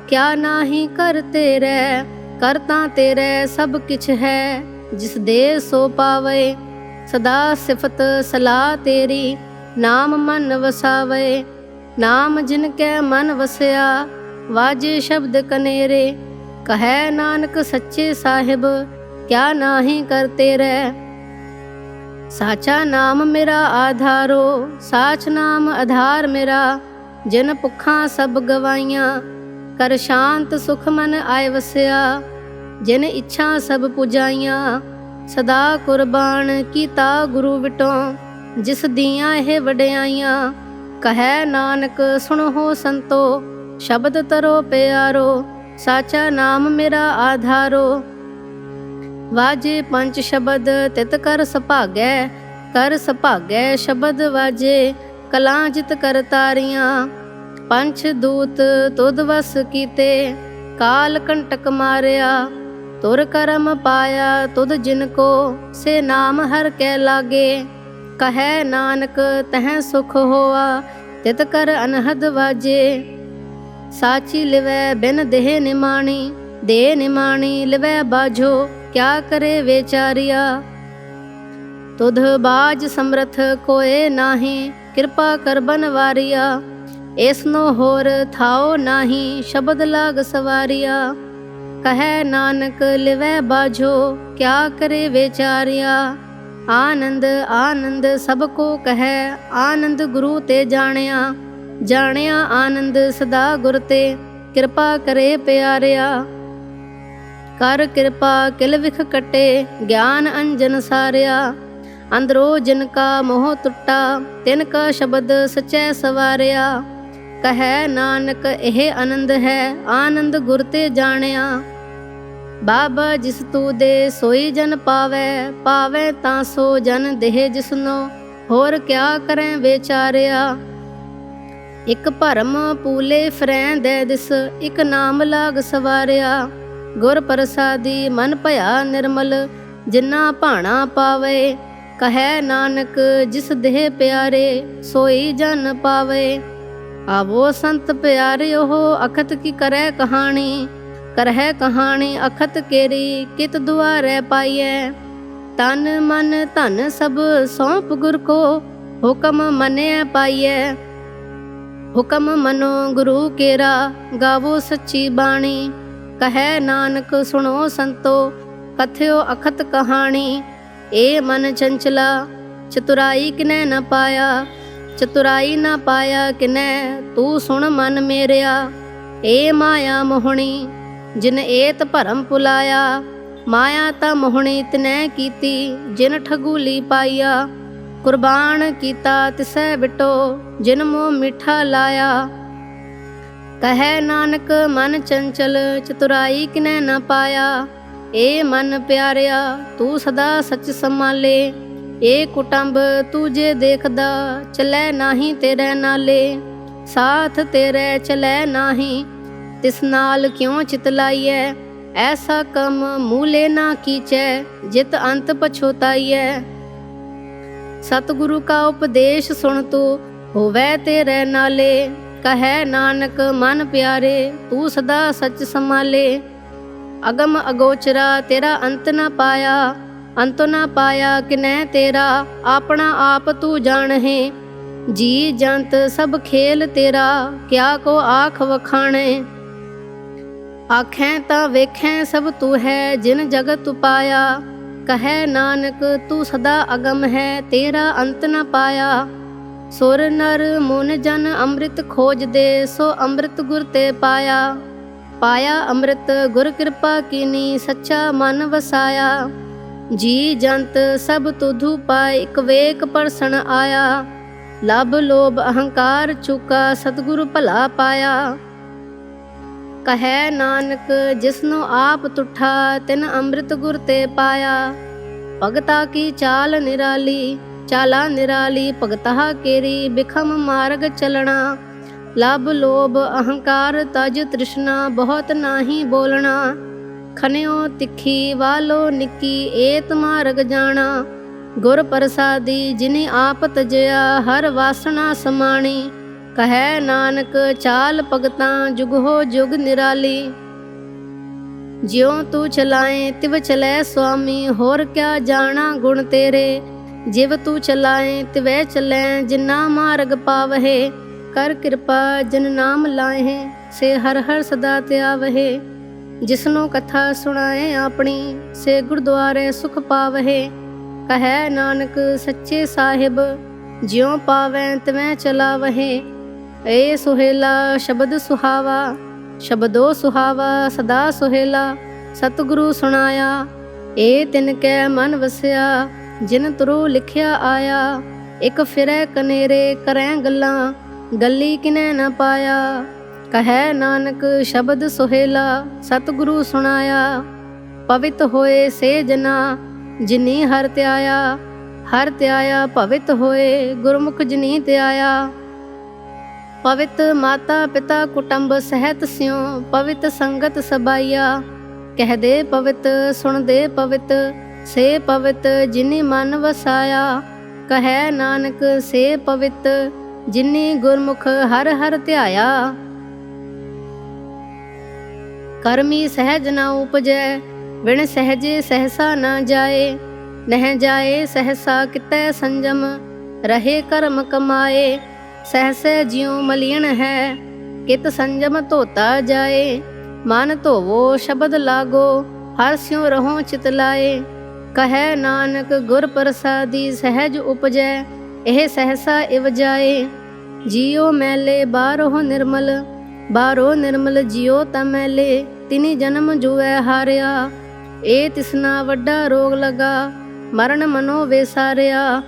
ਕਿਆ ਨਾਹੀ ਕਰ ਤੇਰੇ। ਕਰ ਤਾਂ ਤੇਰੇ ਸਭ ਕਿਛ ਹੈ ਜਿਸ ਦੇ ਸੋ ਪਾਵੇ। ਸਦਾ ਸਿਫਤ ਸਲਾਹ ਤੇਰੀ ਨਾਮ ਮਨ ਵਸਾਵੇ। ਨਾਮ ਜਿਨ ਕੈ ਮਨ ਵਸਿਆ ਵਾਜੇ ਸ਼ਬਦ ਕਨੇਰੇ। ਕਹੈ ਨਾਨਕ ਸੱਚੇ ਸਾਹਿਬ ਕਿਆ ਨਾਹੀ ਕਰ ਤੇਰੇ। ਸਾਚਾ ਨਾਮ ਮੇਰਾ ਆਧਾਰੋ ਸਾਚ ਨਾਮ ਆਧਾਰ ਮੇਰਾ। ਜਿਨ ਭੁੱਖਾਂ ਸਭ ਗਵਾਈਆਂ ਕਰ ਸ਼ਾਂਤ ਸੁਖ ਮਨ ਆਏ ਵਸਿਆ। ਜਿਨ ਇੱਛਾ ਸਭ ਪੁਜਾਈਆਂ ਸਦਾ ਕੁਰਬਾਨ ਕੀਤਾ ਗੁਰੂ ਵਿਟੋਂ। ਜਿਸ ਦੀਆਂ ਇਹ ਵਡਿਆਈਆਂ ਕਹੈ ਨਾਨਕ ਸੁਣੋ ਸੰਤੋ ਸ਼ਬਦ ਤਰੋ ਪਿਆਰੋ। ਸਾਚਾ ਨਾਮ ਮੇਰਾ ਆਧਾਰੋ ਵਾਜੇ ਪੰਜ ਸ਼ਬਦ ਤਿਤ ਕਰ ਸੁਭਾਗੈ। ਕਰ ਸੁਭਾਗੈ ਸ਼ਬਦ ਵਾਜੇ ਕਲਾਂ ਜਿਤ ਕਰ ਤਾਰੀਆਂ। ਪੰਛ ਦੂਤ ਤੁਧ ਵਸ ਕੀਤੇ ਕਾਲ ਕੰਟਕ ਮਾਰਿਆ। ਤੁਰ ਕਰਮ ਪਾਇਆ ਤੁਧ ਜਿਨ ਕੋ ਸੇ ਨਾਮ ਹਰ ਕੈ ਲਾਗੇ। ਕਹੈ ਨਾਨਕ ਤਹਿ ਸੁਖ ਹੋਆ ਤਿਤ ਕਰ ਅਨਹਦ ਵਾਜੇ। ਸਾਚੀ ਲਿਵੈ ਬਿਨ ਦੇਹ ਨਿਮਾਣੀ ਦੇ ਨਿਮਾਣੀ ਲਿਵੈ ਬਾਝੋ। ਕਿਆ ਕਰੇ ਵਿਚਾਰਿਆ ਤੁਧ ਬਾਜ ਸਮਰਥ ਕੋਏ ਨਾਹੀ। ਕਿਰਪਾ ਕਰ ਬਨਵਾਰਿਆ ਇਸਨੋ ਹੋਰ ਥਾਓ ਨਾਹੀ। ਸ਼ਬਦ ਲਾਗ ਸਵਾਰਿਆ ਕਹੈ ਨਾਨਕ ਲਿਵੈ ਬਾਝੋ। ਕਿਆ ਕਰੇ ਵਿਚਾਰਿਆ ਆਨੰਦ ਆਨੰਦ ਸਭ ਕੋ ਕਹੈ। ਆਨੰਦ ਗੁਰੂ ਤੇ ਜਾਣਿਆ। ਜਾਣਿਆ ਆਨੰਦ ਸਦਾ ਗੁਰ ਤੇ ਕਿਰਪਾ ਕਰੇ ਪਿਆਰਿਆ। ਕਰ ਕਿਰਪਾ ਕਿਲ ਵਿਖ ਕਟੇ ਗਿਆਨ ਅੰਜਨ ਸਾਰਿਆ। ਅੰਦਰੋ ਜਿਨ ਕਾ ਮੋਹ ਟੁੱਟਾ ਤਿਨ ਕਾ ਸ਼ਬਦ ਸਚੈ ਸਵਾਰਿਆ। ਕਹੈ ਨਾਨਕ ਇਹ ਆਨੰਦ ਹੈ ਆਨੰਦ ਗੁਰ ਤੇ ਜਾਣਿਆ। ਬਾਬਾ ਜਿਸ ਤੂ ਦੇ ਸੋਈ ਜਨ ਪਾਵੈ। ਪਾਵੈ ਤਾਂ ਸੋ ਜਨ ਦੇਹ ਜਿਸਨੋ ਹੋਰ ਕਿਆ ਕਰੈ ਵਿਚਾਰਿਆ। ਇਕ ਭਰਮ ਪੂਲੇ ਫਰੈ ਦੇ ਦਿਸ ਇਕ ਨਾਮ ਲਾਗ ਸਵਾਰਿਆ। ਗੁਰ ਪ੍ਰਸਾਦੀ ਮਨ ਭਇਆ ਨਿਰਮਲ ਜਿਨਾ ਭਾਣਾ ਪਾਵੇ। ਕਹੈ ਨਾਨਕ ਜਿਸ ਦੇਹ ਪਿਆਰੇ ਸੋਈ ਜਨ ਪਾਵੇ। ਆਵੋ ਸੰਤ ਪਿਆਰਿਓ ਅਖਤ ਕੀ ਕਰੈ ਕਹਾਣੀ। ਕਰਹਿ ਕਹਾਣੀ ਅਖਤ ਕੇਰੀ ਕਿਤ ਦੁਆਰੈ ਪਾਈਐ। ਤਨ ਮਨ ਧਨ ਸਭ ਸੌਂਪ ਗੁਰ ਕੋ ਹੁਕਮ ਮੰਨਿਐ ਪਾਈਐ। ਹੁਕਮ ਮਨੋ ਗੁਰੂ ਕੇਰਾ ਗਾਵੋ ਸੱਚੀ ਬਾਣੀ। ਕਹੈ ਨਾਨਕ ਸੁਣੋ ਸੰਤੋ ਕਥਿਓ ਅਖਤ ਕਹਾਣੀ। ਏ ਮਨ ਚੰਚਲਾ ਚਤੁਰਾਈ ਕਿਨੈ ਨ ਪਾਇਆ। ਚਤੁਰਾਈ ਨ ਪਾਇਆ ਕਿਨੈ ਤੂੰ ਸੁਣ ਮਨ ਮੇਰਿਆ। ਏ ਮਾਇਆ ਮੋਹਣੀ ਜਿਨ ਏਤ ਭਰਮ ਪੁਲਾਇਆ। ਮਾਇਆ ਤਾਂ ਮੋਹਣੀ ਤਿਨੈ ਕੀਤੀ ਜਿਨ ਠਗੂਲੀ ਪਾਈਆ। ਕੁਰਬਾਨ ਕੀਤਾ ਤਿਸੈ ਬਿਟੋ ਜਿਨ ਮੋਹ ਮਿੱਠਾ ਲਾਇਆ। ਕਹੈ ਨਾਨਕ ਮਨ ਚੰਚਲ ਚਤੁਰਾਈ ਕਿਨੈ ਨ ਪਾਇਆ। ਏ ਮਨ ਪਿਆਰਿਆ ਤੂੰ ਸਦਾ ਸੱਚ ਸੰਭਾਲੇ। ਏ ਕੁਟੰਬ ਤੂੰ ਜੇ ਦੇਖਦਾ ਚਲੈ ਨਾਹੀ ਤੇਰੇ ਨਾਲੇ। ਸਾਥ ਤੇਰੇ ਚਲੈ ਨਾਹੀ ਤਿਸ ਨਾਲ ਕਿਉਂ ਚਿਤ ਲਾਈਐ। ਐਸਾ ਕੰਮ ਮੂਲੇ ਨਾ ਕੀਚੈ ਜਿਤ ਅੰਤ ਪਛੋਤਾਈਐ। ਸਤਿਗੁਰੂ ਕਾ ਉਪਦੇਸ਼ ਸੁਣ ਤੂੰ ਹੋਵੈ ਤੇਰੇ ਨਾਲੇ। ਕਹੈ ਨਾਨਕ ਮਨ ਪਿਆਰੇ ਤੂੰ ਸਦਾ ਸੱਚ ਸੰਭਾਲੇ। ਅਗਮ ਅਗੋਚਰਾ ਤੇਰਾ ਅੰਤ ਨਾ ਪਾਇਆ। ਅੰਤ ਨਾ ਪਾਇਆ ਕਿਨੈ ਤੇਰਾ ਆਪਣਾ ਆਪ ਤੂੰ ਜਾਣਹਿ। ਜੀ ਜੰਤ ਸਭ ਖੇਲ ਤੇਰਾ ਕਿਆ ਕੋ ਆਖ ਵਖਾਣੇ। ਆਖੈਂ ਤਾਂ ਵੇਖੈਂ ਸਭ ਤੂੰ ਹੈ ਜਿਨ ਜਗਤ ਉਪਾਇਆ। ਕਹੈ ਨਾਨਕ ਤੂੰ ਸਦਾ ਅਗਮ ਹੈ, ਤੇਰਾ ਅੰਤ ਨ ਪਾਇਆ। ਸੁਰ ਨਰ ਮੁਨ ਜਨ ਅੰਮ੍ਰਿਤ ਖੋਜਦੇ, ਸੋ ਅੰਮ੍ਰਿਤ ਗੁਰ ਤੇ ਪਾਇਆ। ਪਾਇਆ ਅੰਮ੍ਰਿਤ ਗੁਰ ਕਿਰਪਾ ਕੀਨੀ, ਸੱਚਾ ਮਨ ਵਸਾਇਆ। ਜੀ ਜੰਤ ਸਭ ਤੁਧੂ ਪਾਏ, ਇਕ ਵੇਕ ਪਰਸਨ ਆਇਆ। ਲਭ ਲੋਭ ਅਹੰਕਾਰ ਚੁਕਾ, ਸਤਿਗੁਰੂ ਭਲਾ ਪਾਇਆ। ਕਹੈ ਨਾਨਕ ਜਿਸਨੂੰ ਆਪ ਤੁਠਾ, ਤਿਨ ਅੰਮ੍ਰਿਤ ਗੁਰ ਤੇ ਪਾਇਆ। ਭਗਤਾ ਕੀ ਚਾਲ ਨਿਰਾਲੀ, ਚਾਲਾ ਨਿਰਾਲੀ ਭਗਤਾ ਕੇਰੀ, ਬਿਖਮ ਮਾਰਗ ਚਲਣਾ। ਲਭ ਲੋਭ ਅਹੰਕਾਰ ਤਜ ਤ੍ਰਿਸ਼ਨਾ, ਬਹੁਤ ਨਾਹੀ ਬੋਲਣਾ। ਖਨਿਓ ਤਿੱਖੀ ਵਾਲੋ ਨਿੱਕੀ, ਏਤ ਮਾਰਗ ਜਾਣਾ। ਗੁਰ ਪ੍ਰਸਾਦੀ ਜਿਨੇ ਆਪ ਤਜਿਆ, ਹਰ ਵਾਸਨਾ ਸਮਾਣੀ। ਕਹੈ ਨਾਨਕ ਚਾਲ ਭਗਤਾਂ, ਜੁਗ ਹੋ ਜੁਗ ਨਿਰਾਲੀ। ਜਿਉ ਤੂੰ ਚਲਾਏ ਤਿਵ ਚਲੈ ਸੁਆਮੀ, ਹੋਰ ਕਿਆ ਜਾਣਾ ਗੁਣ ਤੇਰੇ। ਜਿਵ ਤੂੰ ਚਲਾਏ ਤਿਵੈ ਚਲੈ, ਜਿਨਾ ਮਾਰਗ ਪਾਵਹਿ। ਕਰ ਕਿਰਪਾ ਜਿਨ ਨਾਮ ਲਾਹੇ, ਸੇ ਹਰ ਹਰ ਸਦਾ ਧਿਆਵਹਿ। ਜਿਸਨੂੰ ਕਥਾ ਸੁਣਾਏ ਆਪਣੀ, ਸੇ ਗੁਰਦੁਆਰੇ ਸੁਖ ਪਾਵਹਿ। ਕਹੈ ਨਾਨਕ ਸੱਚੇ ਸਾਹਿਬ, ਜਿਉ ਪਾਵੈ ਤਿਵੈ ਚਲਾਵਹਿ। ਏ ਸੁਹੇਲਾ ਸ਼ਬਦ ਸੁਹਾਵਾ, ਸ਼ਬਦੋ ਸੁਹਾਵਾ ਸਦਾ ਸੁਹੇਲਾ। ਸਤਿਗੁਰੂ ਸੁਣਾਇਆ, ਏ ਤਿਨ ਕੈ ਮਨ ਵਸਿਆ, ਜਿਨ ਤੁਰੋ ਲਿਖਿਆ ਆਇਆ। ਇਕ ਫਿਰੈ ਕਨੇਰੇ ਕਰੈ ਗੱਲਾਂ, ਗੱਲੀ ਕਿਨੈ ਨ ਪਾਇਆ। ਕਹੈ ਨਾਨਕ ਸ਼ਬਦ ਸੁਹੇਲਾ, ਸਤਿਗੁਰੂ ਸੁਣਾਇਆ। ਪਵਿੱਤ ਹੋਏ ਸੇ ਜਨਾ, ਜਿਨੀ ਹਰਿ ਧਿਆਇਆ। ਹਰਿ ਧਿਆਇਆ ਭਵਿਤ ਹੋਏ, ਗੁਰਮੁਖ ਜਿਨੀ ਧਿਆਇਆ। ਪਵਿੱਤ ਮਾਤਾ ਪਿਤਾ ਕੁਟੰਬ ਸਹਿਤ ਸਿਉ, ਪਵਿੱਤ ਸੰਗਤ ਸਬਾਈਆ। ਕਹਿਦੇ ਪਵਿੱਤ ਸੁਣਦੇ ਪਵਿੱਤ, ਸੇ ਪਵਿੱਤ ਜਿਨੀ ਮਨ ਵਸਾਇਆ। ਕਹੈ ਨਾਨਕ ਸੇ ਪਵਿੱਤ, ਜਿਨੀ ਗੁਰਮੁਖ ਹਰ ਹਰ ਧਿਆਇਆ। ਕਰਮੀ ਸਹਿਜ ਨ ਉਪਜੈ, ਵਿਣ ਸਹਿਜੇ ਸਹਸਾ ਨ ਜਾਏ। ਨਹਿ ਜਾਏ ਸਹਸਾ ਕਿਤੈ ਸੰਜਮ, ਰਹੇ ਕਰਮ ਕਮਾਏ। ਸਹਸੈ ਜਿਉ ਮਲੀਣ ਹੈ, ਕਿਤ ਸੰਜਮ ਧੋਤਾ ਜਾਏ। ਮਨ ਧੋਵੋ ਸ਼ਬਦ ਲਾਗੋ, ਹਰ ਸਿਉ ਰਹੋ ਚਿਤ ਲਾਏ। ਕਹੈ ਨਾਨਕ ਗੁਰ ਪ੍ਰਸਾਦੀ ਸਹਿਜ ਉਪਜੈ, ਇਹ ਸਹਸਾ ਇਵ ਜਾਏ। ਜਿਉ ਮੈਲੇ ਬਾਹਰੋਂ ਨਿਰਮਲ, ਬਾਹਰੋਂ ਨਿਰਮਲ ਜਿਉ ਤਾ ਮੈਲੇ। ਤਿਨੀ ਜਨਮ ਜੁਐ ਹਾਰਿਆ, ਏ ਤਿਸਨਾ ਵੱਡਾ ਰੋਗ ਲਗਾ। ਮਰਨ ਮਨੋ ਵੇਸਾਰਿਆ,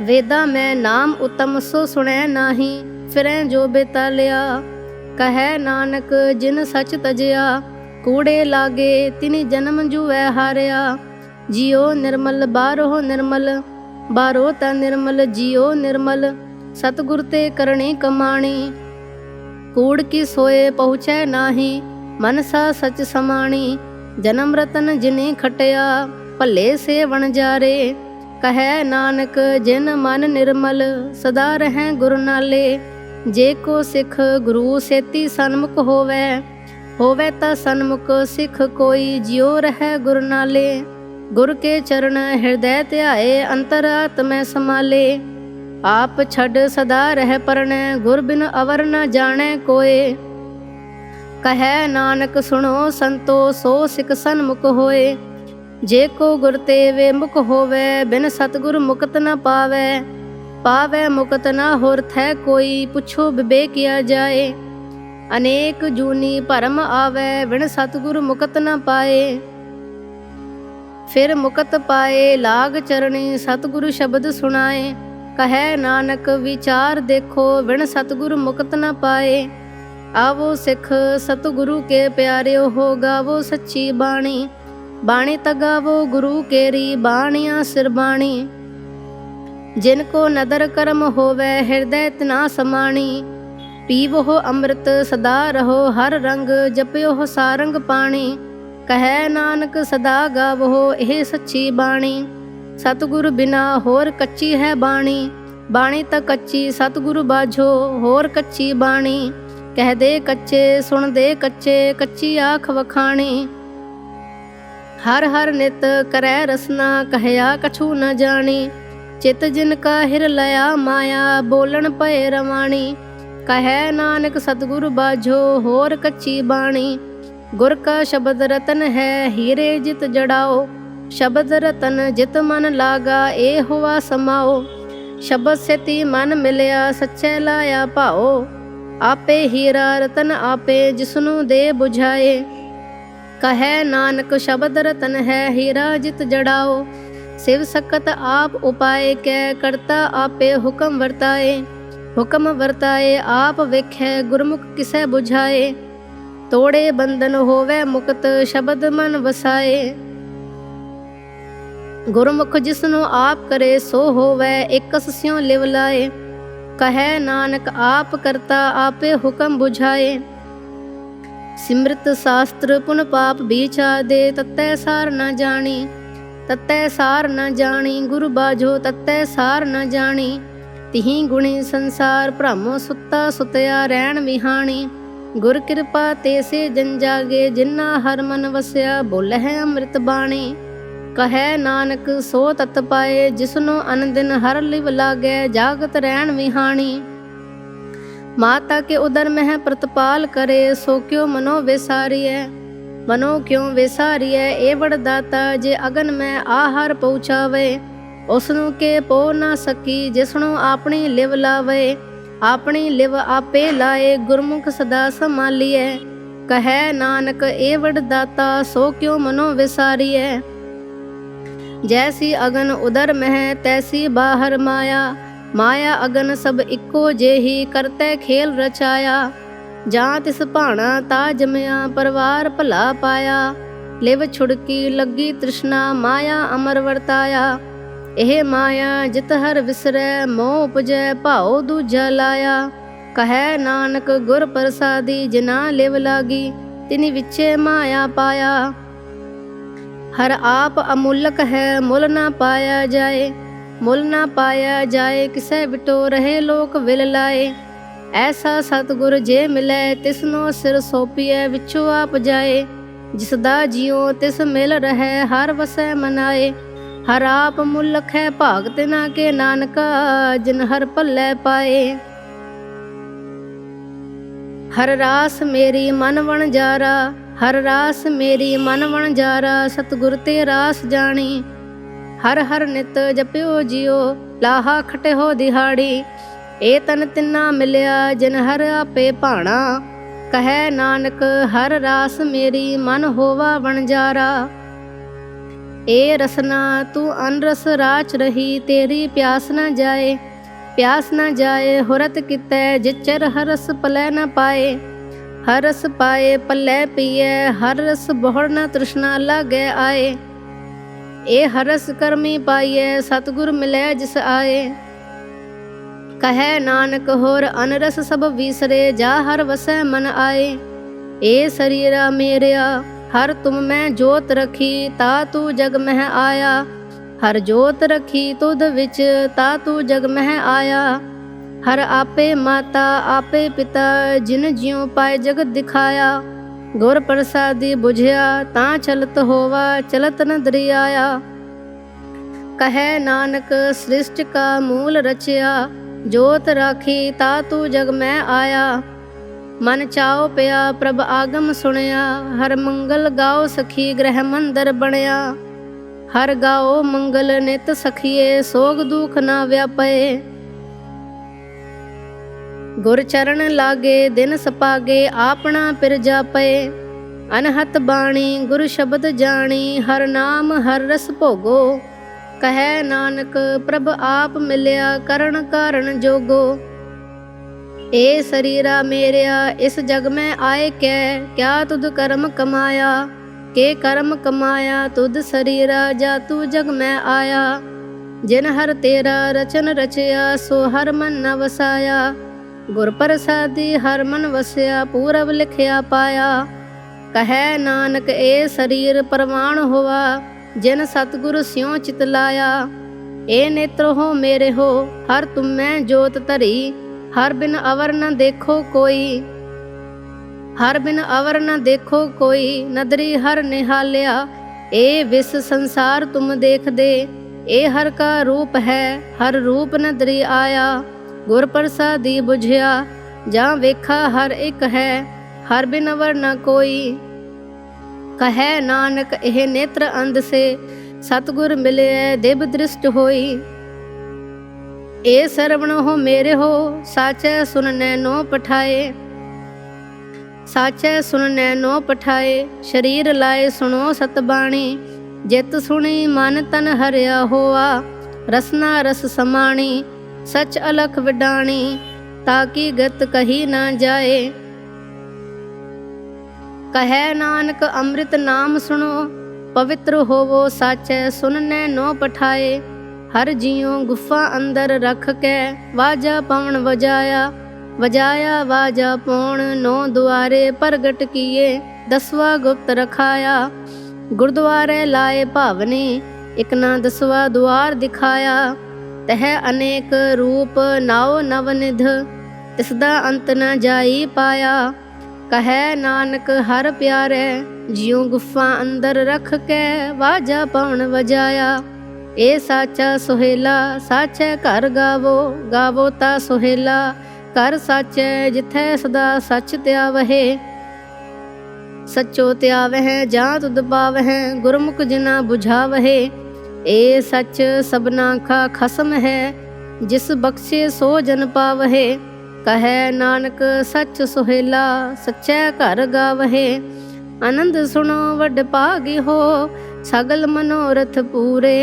ਵੇਦਾ ਮੈਂ ਨਾਮ ਉਤਮ ਸੋ ਸੁਣੈ ਨਾਹੀ। ਫਿਰੈ ਜੋ ਬੇਤਾਲਿਆ, ਕਹੈ ਨਾਨਕ ਜਿਨ ਸਚ ਤਜਿਆ। ਕੂੜੇ ਲਾਗੇ ਤਿਨੀ ਜਨਮ ਜੁਐ ਹਾਰਿਆ। ਜਿਉ ਨਿਰਮਲ ਬਾਹਰੋਂ ਨਿਰਮਲ, ਬਾਹਰੋਂ ਤਾ ਨਿਰਮਲ ਜਿਉ ਨਿਰਮਲ। ਸਤਿਗੁਰ ਤੇ ਕਰਨੀ ਕਮਾਣੀ, ਕੂੜ ਕੀ ਸੋਏ ਪਹੁੰਚੈ ਨਾਹੀ। ਮਨਸਾ ਸਚ ਸਮਾਣੀ, ਜਨਮ ਰਤਨ ਜਿਨੀ ਖਟਿਆ। ਭੱਲੇ ਸੇ ਵਣਜਾਰੇ, ਕਹੈ ਨਾਨਕ ਜਿਨ ਮਨ ਨਿਰਮਲ। ਸਦਾ ਰਹੈ ਗੁਰ ਨਾਲੇ, ਜੇ ਕੋ ਸਿੱਖ ਗੁਰੂ ਸੇਤੀ ਸਨਮੁਖ ਹੋਵੈ। ਹੋਵੈ ਤਾ ਸਨਮੁਖ ਸਿੱਖ ਕੋਈ, ਜਿਉ ਰਹੈ ਗੁਰ ਨਾਲੇ। ਗੁਰ ਕੇ ਚਰਨ ਹਿਰਦੈ ਧਿਆਏ, ਅੰਤਰ ਆਤਮੈ ਸਮਾਲੇ। ਆਪ ਛੱਡ ਸਦਾ ਰਹਿ ਪਰਣੈ, ਗੁਰ ਬਿਨ ਅਵਰ ਨ ਜਾਣੈ ਕੋਏ। ਕਹੈ ਨਾਨਕ ਸੁਣੋ ਸੰਤੋ, ਸੋ ਸਿੱਖ ਸਨਮੁਖ ਹੋਏ। ਜੇ ਕੋ ਗੁਰ ਤੇ ਵੇ ਮੁਖ ਹੋਵੈ, ਬਿਨ ਸਤਿਗੁਰ ਮੁਕਤ ਨ ਪਾਵੈ। ਪਾਵੈ ਮੁਕਤ ਨ ਹੋਰ ਥੈ ਕੋਈ, ਪੁੱਛੋ ਬਿਬੇਕਿਆ ਜਾਏ। ਅਨੇਕ ਜੂਨੀ ਭਰਮ ਆਵੈ, ਬਿਨ ਸਤਿਗੁਰ ਮੁਕਤ ਨ ਪਾਏ। ਫਿਰ ਮੁਕਤ ਪਾਏ ਲਾਗ ਚਰਣੀ, ਸਤਿਗੁਰ ਸ਼ਬਦ ਸੁਣਾਏ। ਕਹੈ ਨਾਨਕ ਵਿਚਾਰ ਦੇਖੋ, ਬਿਨ ਸਤਿਗੁਰ ਮੁਕਤ ਨ ਪਾਏ। ਆਵੋ ਸਿੱਖ ਸਤਿਗੁਰੂ ਕੇ ਪਿਆਰਿਓ, ਹੋ ਗਾਵੋ ਸੱਚੀ ਬਾਣੀ। ਬਾਣੀ ਤਗਾਵੋ ਗੁਰੂ ਕੇਰੀ, ਬਾਣੀਆਂ ਸਿਰ ਬਾਣੀ। ਜਿਨ ਕੋ ਨਦਰ ਕਰਮ ਹੋਵੈ, ਹਿਰਦੈ ਤਿਨਾ ਸਮਾਣੀ। ਪੀਵੋ ਅੰਮ੍ਰਿਤ ਸਦਾ ਰਹੋ, ਹਰ ਰੰਗ ਜਪਿਓ ਸਾਰੰਗ ਪਾਣੀ। ਕਹੈ ਨਾਨਕ ਸਦਾ ਗਾਵੋ ਇਹ ਸੱਚੀ ਬਾਣੀ। ਸਤਿਗੁਰ ਬਿਨਾ ਹੋਰ ਕੱਚੀ ਹੈ ਬਾਣੀ। ਬਾਣੀ ਤਾਂ ਕੱਚੀ ਸਤਿਗੁਰ ਬਾਝੋ, ਹੋਰ ਕੱਚੀ ਬਾਣੀ। ਕਹਿਦੇ ਕੱਚੇ ਸੁਣਦੇ ਕੱਚੇ, ਕੱਚੀ ਆਖ ਵਖਾਣੀ। ਹਰ ਹਰ ਨਿਤ ਕਰੈ ਰਸਨਾ, ਕਹਿਆ ਕਛੂ ਨ ਜਾਣੀ। ਚਿਤ ਜਿਨ ਕਾ ਹਿਰ ਲਿਆ ਮਾਇਆ, ਬੋਲਣ ਭਏ ਰਵਾਣੀ। ਕਹੈ ਨਾਨਕ ਸਤਿਗੁਰ ਬਾਝੋ, ਹੋਰ ਕੱਚੀ ਬਾਣੀ। ਗੁਰ ਕਾ ਸ਼ਬਦ ਰਤਨ ਹੈ, ਹੀਰੇ ਜਿਤ ਜੜਾਓ। ਸ਼ਬਦ ਰਤਨ ਜਿਤ ਮਨ ਲਾਗਾ, ਏ ਹੋਆ ਸਮਾਓ। ਸ਼ਬਦ ਸੇਤੀ ਮਨ ਮਿਲਿਆ, ਸੱਚੇ ਲਾਇਆ ਭਾਓ। ਆਪੇ ਹੀਰਾ ਰਤਨ ਆਪੇ, ਜਿਸਨੂੰ ਦੇ ਬੁਝਾਏ। ਕਹੈ ਨਾਨਕ ਸ਼ਬਦ ਰਤਨ ਹੈ, ਹੀਰਾ ਜਿਤ ਜੜਾਓ। ਸਿਵ ਸਕਤ ਆਪ ਉਪਾਏ ਕੈ, ਕਰਤਾ ਆਪੇ ਹੁਕਮ ਵਰਤਾਏ। ਹੁਕਮ ਵਰਤਾਏ ਆਪ ਵੇਖੈ, ਗੁਰਮੁਖ ਕਿਸੈ ਬੁਝਾਏ। ਤੋੜੇ ਬੰਧਨ ਹੋਵੇ ਮੁਕਤ, ਸ਼ਬਦ ਮਨ ਵਸਾਏ। ਗੁਰਮੁਖ ਜਿਸਨੂੰ ਆਪ ਕਰੇ, ਸੋ ਹੋਵੇ ਇਕਸ ਸਿਉ ਲਿਵ ਲਾਏ। ਕਹੈ ਨਾਨਕ ਆਪ ਕਰਤਾ ਆਪੇ ਹੁਕਮ ਬੁਝਾਏ। ਸਿਮਰਤ ਸ਼ਾਸਤਰ ਪੁਨ ਪਾਪ ਵਿਚਾਦੇ, ਤਤੈ ਸਾਰ ਨ ਜਾਣੀ। ਤਤੈ ਸਾਰ ਨ ਜਾਣੀ, ਗੁਰੂ ਬਾਝੋ ਤਤੈ ਸਾਰ ਨ ਜਾਣੀ। ਤਿਹੀ ਗੁਣੀ ਸੰਸਾਰ, ਭ੍ਰਮ ਸੁੱਤਾ ਸੁਤਿਆ ਰਹਿਣ ਵਿਹਾਣੀ। ਗੁਰ ਕਿਰਪਾ ਤੇ ਸੇ ਜਨ ਜਾਗੇ, ਜਿਨ੍ਹਾਂ ਹਰ ਮਨ ਵਸਿਆ, ਬੋਲਹਿ ਅੰਮ੍ਰਿਤ ਬਾਣੀ। ਕਹੈ ਨਾਨਕ ਸੋ ਤਤ ਪਾਏ, ਜਿਸਨੂੰ ਅਨ ਦਿਨ ਹਰ ਲਿਵ ਲਾਗੈ, ਜਾਗਤ ਰਹਿਣ ਵਿਹਾਣੀ। ਮਾਤਾ ਕੇ ਉਦਰ ਮਹਿ ਪ੍ਰਤਪਾਲ ਕਰੇ, ਸੋ ਕਿਉ ਮਨੋ ਵਿਸਾਰੀਐ। ਮਨੋ ਕਿਉ ਵਿਸਾਰੀਐ, ਏ ਵਡਦਾਤਾ ਜੇ ਅਗਨ ਮੈਂ ਆਹਰ ਪਹੁੰਚਾਵੇ। ਉਸਨੂੰ ਕੇ ਪੋ ਨਾ ਸਕੀ, ਜਿਸਨੂੰ ਆਪਣੀ ਲਿਵ ਲਾਵੇ। ਆਪਣੀ ਲਿਵ ਆਪੇ ਲਾਏ, ਗੁਰਮੁਖ ਸਦਾ ਸੰਭਾਲੀਐ। ਕਹੈ ਨਾਨਕ ਏ ਵਡਦਾਤਾ, ਸੋ ਕਿਉ ਮਨੋ ਵਿਸਾਰੀਐ। ਜੈਸੀ ਅਗਨ ਉਦਰ ਮਹਿ, ਤੈਸੀ ਬਾਹਰ ਮਾਇਆ। ਮਾਇਆ ਅਗਨ ਸਭ ਇੱਕੋ ਜਿਹੀ, ਕਰਤੈ ਖੇਲ ਰਚਾਇਆ। ਜਾਂ ਤਿਸ ਭਾਣਾ ਤਾ ਜਮਿਆ, ਪਰਵਾਰ ਭਲਾ ਪਾਇਆ। ਲਿਵ ਛੁੜਕੀ ਲੱਗੀ ਤ੍ਰਿਸ਼ਨਾ, ਮਾਇਆ ਅਮਰ ਵਰਤਾਇਆ। ਇਹ ਮਾਇਆ ਜਿਤ ਹਰ ਵਿਸਰੈ, ਮੋਹ ਉਪਜੈ ਭਾਉ ਦੂਜਾ ਲਾਇਆ। ਕਹੈ ਨਾਨਕ ਗੁਰ ਪ੍ਰਸਾਦੀ, ਜਿਨਾ ਲਿਵ ਲਾਗੀ, ਤਿਨੀ ਵਿਚੇ ਮਾਇਆ ਪਾਇਆ। ਹਰ ਆਪ ਅਮੁੱਲਕ ਹੈ, ਮੁੱਲ ਨਾ ਪਾਇਆ ਜਾਏ। ਮੁੱਲ ਨਾ ਪਾਇਆ ਜਾਏ, ਕਿਸੈ ਵਿਟੋ ਰਹੇ ਲੋਕ ਵਿਲ ਲਾਏ। ਐਸਾ ਸਤਿਗੁਰ ਜੇ ਮਿਲੈ, ਤਿਸਨੋ ਸਿਰ ਸੌਪੀਐ, ਵਿਚੋ ਆਪ ਜਾਏ। ਜਿਸਦਾ ਜਿਉ ਤਿਸ ਮਿਲ ਰਹੈ, ਹਰ ਵਸੈ ਮਨਾਏ। ਹਰ ਆਪ ਮੁੱਲਕ ਹੈ, ਭਾਗ ਤਿਨਾ ਕੇ ਨਾਨਕਾ, ਜਿਨ ਹਰ ਭੱਲੇ ਪਾਏ। ਹਰ ਰਾਸ ਮੇਰੀ ਮਨ ਵਣਜਾਰਾ, ਹਰ ਰਾਸ ਮੇਰੀ ਮਨ ਵਣਜਾਰਾ, ਸਤਿਗੁਰ ਤੇ ਰਾਸ ਜਾਣੀ। ਹਰ ਹਰ ਨਿਤ ਜਪਿਓ ਜਿਉ, ਲਾਹਾ ਖਟਿਓ ਦਿਹਾੜੀ। ਏ ਤਨ ਤਿੰਨਾ ਮਿਲਿਆ, ਜਿਨ ਹਰ ਆਪੇ ਭਾਣਾ। ਕਹੈ ਨਾਨਕ ਹਰ ਰਾਸ ਮੇਰੀ, ਮਨ ਹੋਵਾ ਵਣਜਾਰਾ। ਏ ਰਸਨਾ ਤੂੰ ਅਨਰਸ ਰਾਚ ਰਹੀ, ਤੇਰੀ ਪਿਆਸ ਨ ਜਾਏ। ਪਿਆਸ ਨ ਜਾਏ ਹੁਰਤ ਕਿਤੈ, ਜਿਚਰ ਹਰਸ ਪਲੈ ਨ ਪਾਏ। ਹਰ ਰਸ ਪਾਏ ਪੱਲੇ ਪੀਐ, ਹਰ ਰਸ ਬਹੁੜ ਨ ਤ੍ਰਿਸ਼ਨਾ ਲਾਗੈ ਆਏ। ਏ ਹਰਸ ਕਰਮੀ ਪਾਈਐ, ਸਤਿਗੁਰ ਮਿਲੈ ਜਿਸ ਆਏ। ਕਹੈ ਨਾਨਕ ਹੋਰ ਅਨਰਸ ਸਭ ਵਿਸਰੇ, ਜਾ ਹਰ ਵਸੈ ਮਨ ਆਏ। ਏ ਸਰੀਰਾ ਮੇਰਿਆ ਹਰ ਤੁਮ ਮੈਂ ਜੋਤ ਰਖੀ, ਤਾ ਤੂੰ ਜਗ ਮਹਿ ਆਇਆ। ਹਰ ਜੋਤ ਰਖੀ ਤੁਧ ਵਿੱਚ, ਤਾ ਤੂੰ ਜਗ ਮਹਿ ਆਇਆ। ਹਰ ਆਪੇ ਮਾਤਾ ਆਪੇ ਪਿਤਾ, ਜਿਨ ਜਿਉ ਪਾਏ ਜਗਤ ਦਿਖਾਇਆ। ਗੁਰ ਪ੍ਰਸਾਦੀ ਬੁਝਿਆ, ਤਾਂ ਚਲਤ ਹੋਵਾ, ਚਲਤ ਨ ਦਰਿਆਇਆ। ਕਹੈ ਨਾਨਕ ਸ੍ਰਿਸ਼ਟ ਕਾ ਮੂਲ ਰਚਿਆ, ਜੋਤ ਰਾਖੀ ਤਾ ਤੂੰ ਜਗ ਮੈਂ ਆਇਆ। ਮਨ ਚਾਉ ਪਿਆ ਪ੍ਰਭ ਆਗਮ ਸੁਣਿਆ, ਹਰ ਮੰਗਲ ਗਾਓ ਸਖੀ ਗ੍ਰਹਿ ਮੰਦਰ ਬਣਿਆ। ਹਰ ਗਾਓ ਮੰਗਲ ਨਿਤ ਸਖੀਏ, ਸੋਗ ਦੁਖ ਨਾ ਵਿਆਪੇ। ਗੁਰ ਚਰਨ ਲਾਗੇ ਦਿਨ ਸਪਾਗੇ, ਆਪਣਾ ਪਿਰ ਜਾਪੇ। ਅਨਹਤ ਬਾਣੀ ਗੁਰ ਸ਼ਬਦ ਜਾਣੀ, ਹਰ ਨਾਮ ਹਰ ਰਸ ਭੋਗੋ। ਕਹੈ ਨਾਨਕ ਪ੍ਰਭ ਆਪ ਮਿਲਿਆ, ਕਰਨ ਕਾਰਨ ਜੋਗੋ। ਏ ਸਰੀਰਾ ਮੇਰਿਆ ਇਸ ਜਗ ਮੈਂ ਆਏ ਕੈ, ਕਿਆ ਤੁਧ ਕਰਮ ਕਮਾਇਆ। ਕੇ ਕਰਮ ਕਮਾਇਆ ਤੁਧ ਸਰੀਰਾ, ਜਾ ਤੂ ਜਗ ਮੈਂ ਆਇਆ। ਜਿਨ ਹਰ ਤੇਰਾ ਰਚਨ ਰਚਿਆ, ਸੋ ਹਰ ਮਨ ਨ ਵਸਾਇਆ। ਗੁਰ ਪ੍ਰਸਾਦੀ ਹਰ ਮਨ ਵਸਿਆ, ਪੂਰਬ ਲਿਖਿਆ ਪਾਇਆ। ਕਹੈ ਨਾਨਕ ਏ ਸਰੀਰ ਪ੍ਰਵਾਨ ਹੋਆ, ਜਿਨ ਸਤਿਗੁਰ ਸਿਉ ਚਿਤ ਲਾਇਆ। ਏ ਨੇਤਰ ਹੋ ਮੇਰੇ ਹੋ, ਹਰ ਤੁਮੈ ਜੋਤ ਧਰੀ। ਹਰ ਬਿਨ ਅਵਰ ਨ ਦੇਖੋ ਕੋਈ, ਹਰ ਬਿਨ ਅਵਰ ਨ ਦੇਖੋ ਕੋਈ। ਨਦਰੀ ਹਰ ਨਿਹਾਲਿਆ, ਏ ਵਿਸ ਸੰਸਾਰ ਤੁਮ ਦੇਖਦੇ। ਏ ਹਰ ਕਾ ਰੂਪ ਹੈ, ਹਰ ਰੂਪ ਨਦਰੀ ਆਇਆ। ਗੁਰ ਪ੍ਰਸਾਦੀ ਬੁਝਿਆ, ਜਾਂ ਵੇਖਾ ਹਰ ਇੱਕ ਹੈ, ਹਰ ਬਿਨ ਅਵਰ ਨ ਕੋਈ। ਕਹੈ ਨਾਨਕ ਇਹ ਨੇਤਰ ਅੰਧ ਸੇ, सतगुर मिले देव दृष्ट होई। ए सरवण हो मेरे हो साचै सुन नैनो पठाए। साचै सुन नैनो पठाए शरीर लाए सुनो सतबाणी। जित सुनी मन तन हरिया होआ रसना रस समाणी। सच अलख विडाणी ताकि गत कही ना जाए। कहे नानक अमृत नाम सुनो पवित्र होवो साचै सुन नैनो पठाए। हर जियो गुफा अंदर रख के वाजा पवन वजाया। वजाया वाजा पौन नौ द्वारे प्रगट किए। 10वां गुप्त रखाया गुरुद्वारे लाए भावनी। एक ना 10वां द्वार दिखाया। तह अनेक रूप नाओ नवनिध तिसदा अंत न जाई पाया। कहे नानक हर प्यारे जियो गुफा अंदर रख के वाजा पवन वजाया। ए साचा सुहेला साचै घर गावो। गावो ता सुहेला कर साचै जिथै सदा सच त्यावहे। सचो त्यावह जां तुद पावह गुरमुख जिना बुझावहे। ए सच सबना का खसम है जिस बख्शे सो जन पावहे। कहे नानक सच सुहेला सच्चै घर गावहे। आनंद सुनो वड भागी हो सगल मनोरथ पूरे।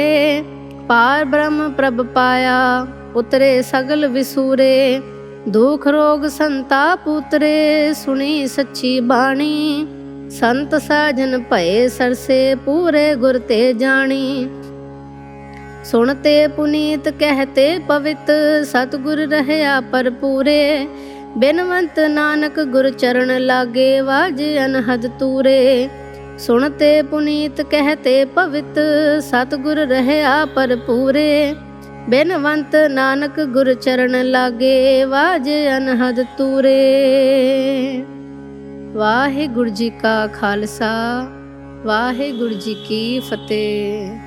पार ब्रह्म प्रभ पाया उतरे सगल विसूरे। दुख रोग संताप उतरे सुनी सच्ची बाणी। संत साजन भये सरसे पूरे गुर ते जानी। सुनते पुनीत कहते पवित सतगुर रहया पर पूरे। बिनवंत नानक गुर चरण लागे वाजे अनहद तूरे। सुनते पुनीत कहते पवित सतगुर रहया पर पूरे। बिनवंत नानक गुर चरण लागे वाजे अनहद तूरे। वाहिगुरु जी का खालसा वाहिगुरु जी की फतेह।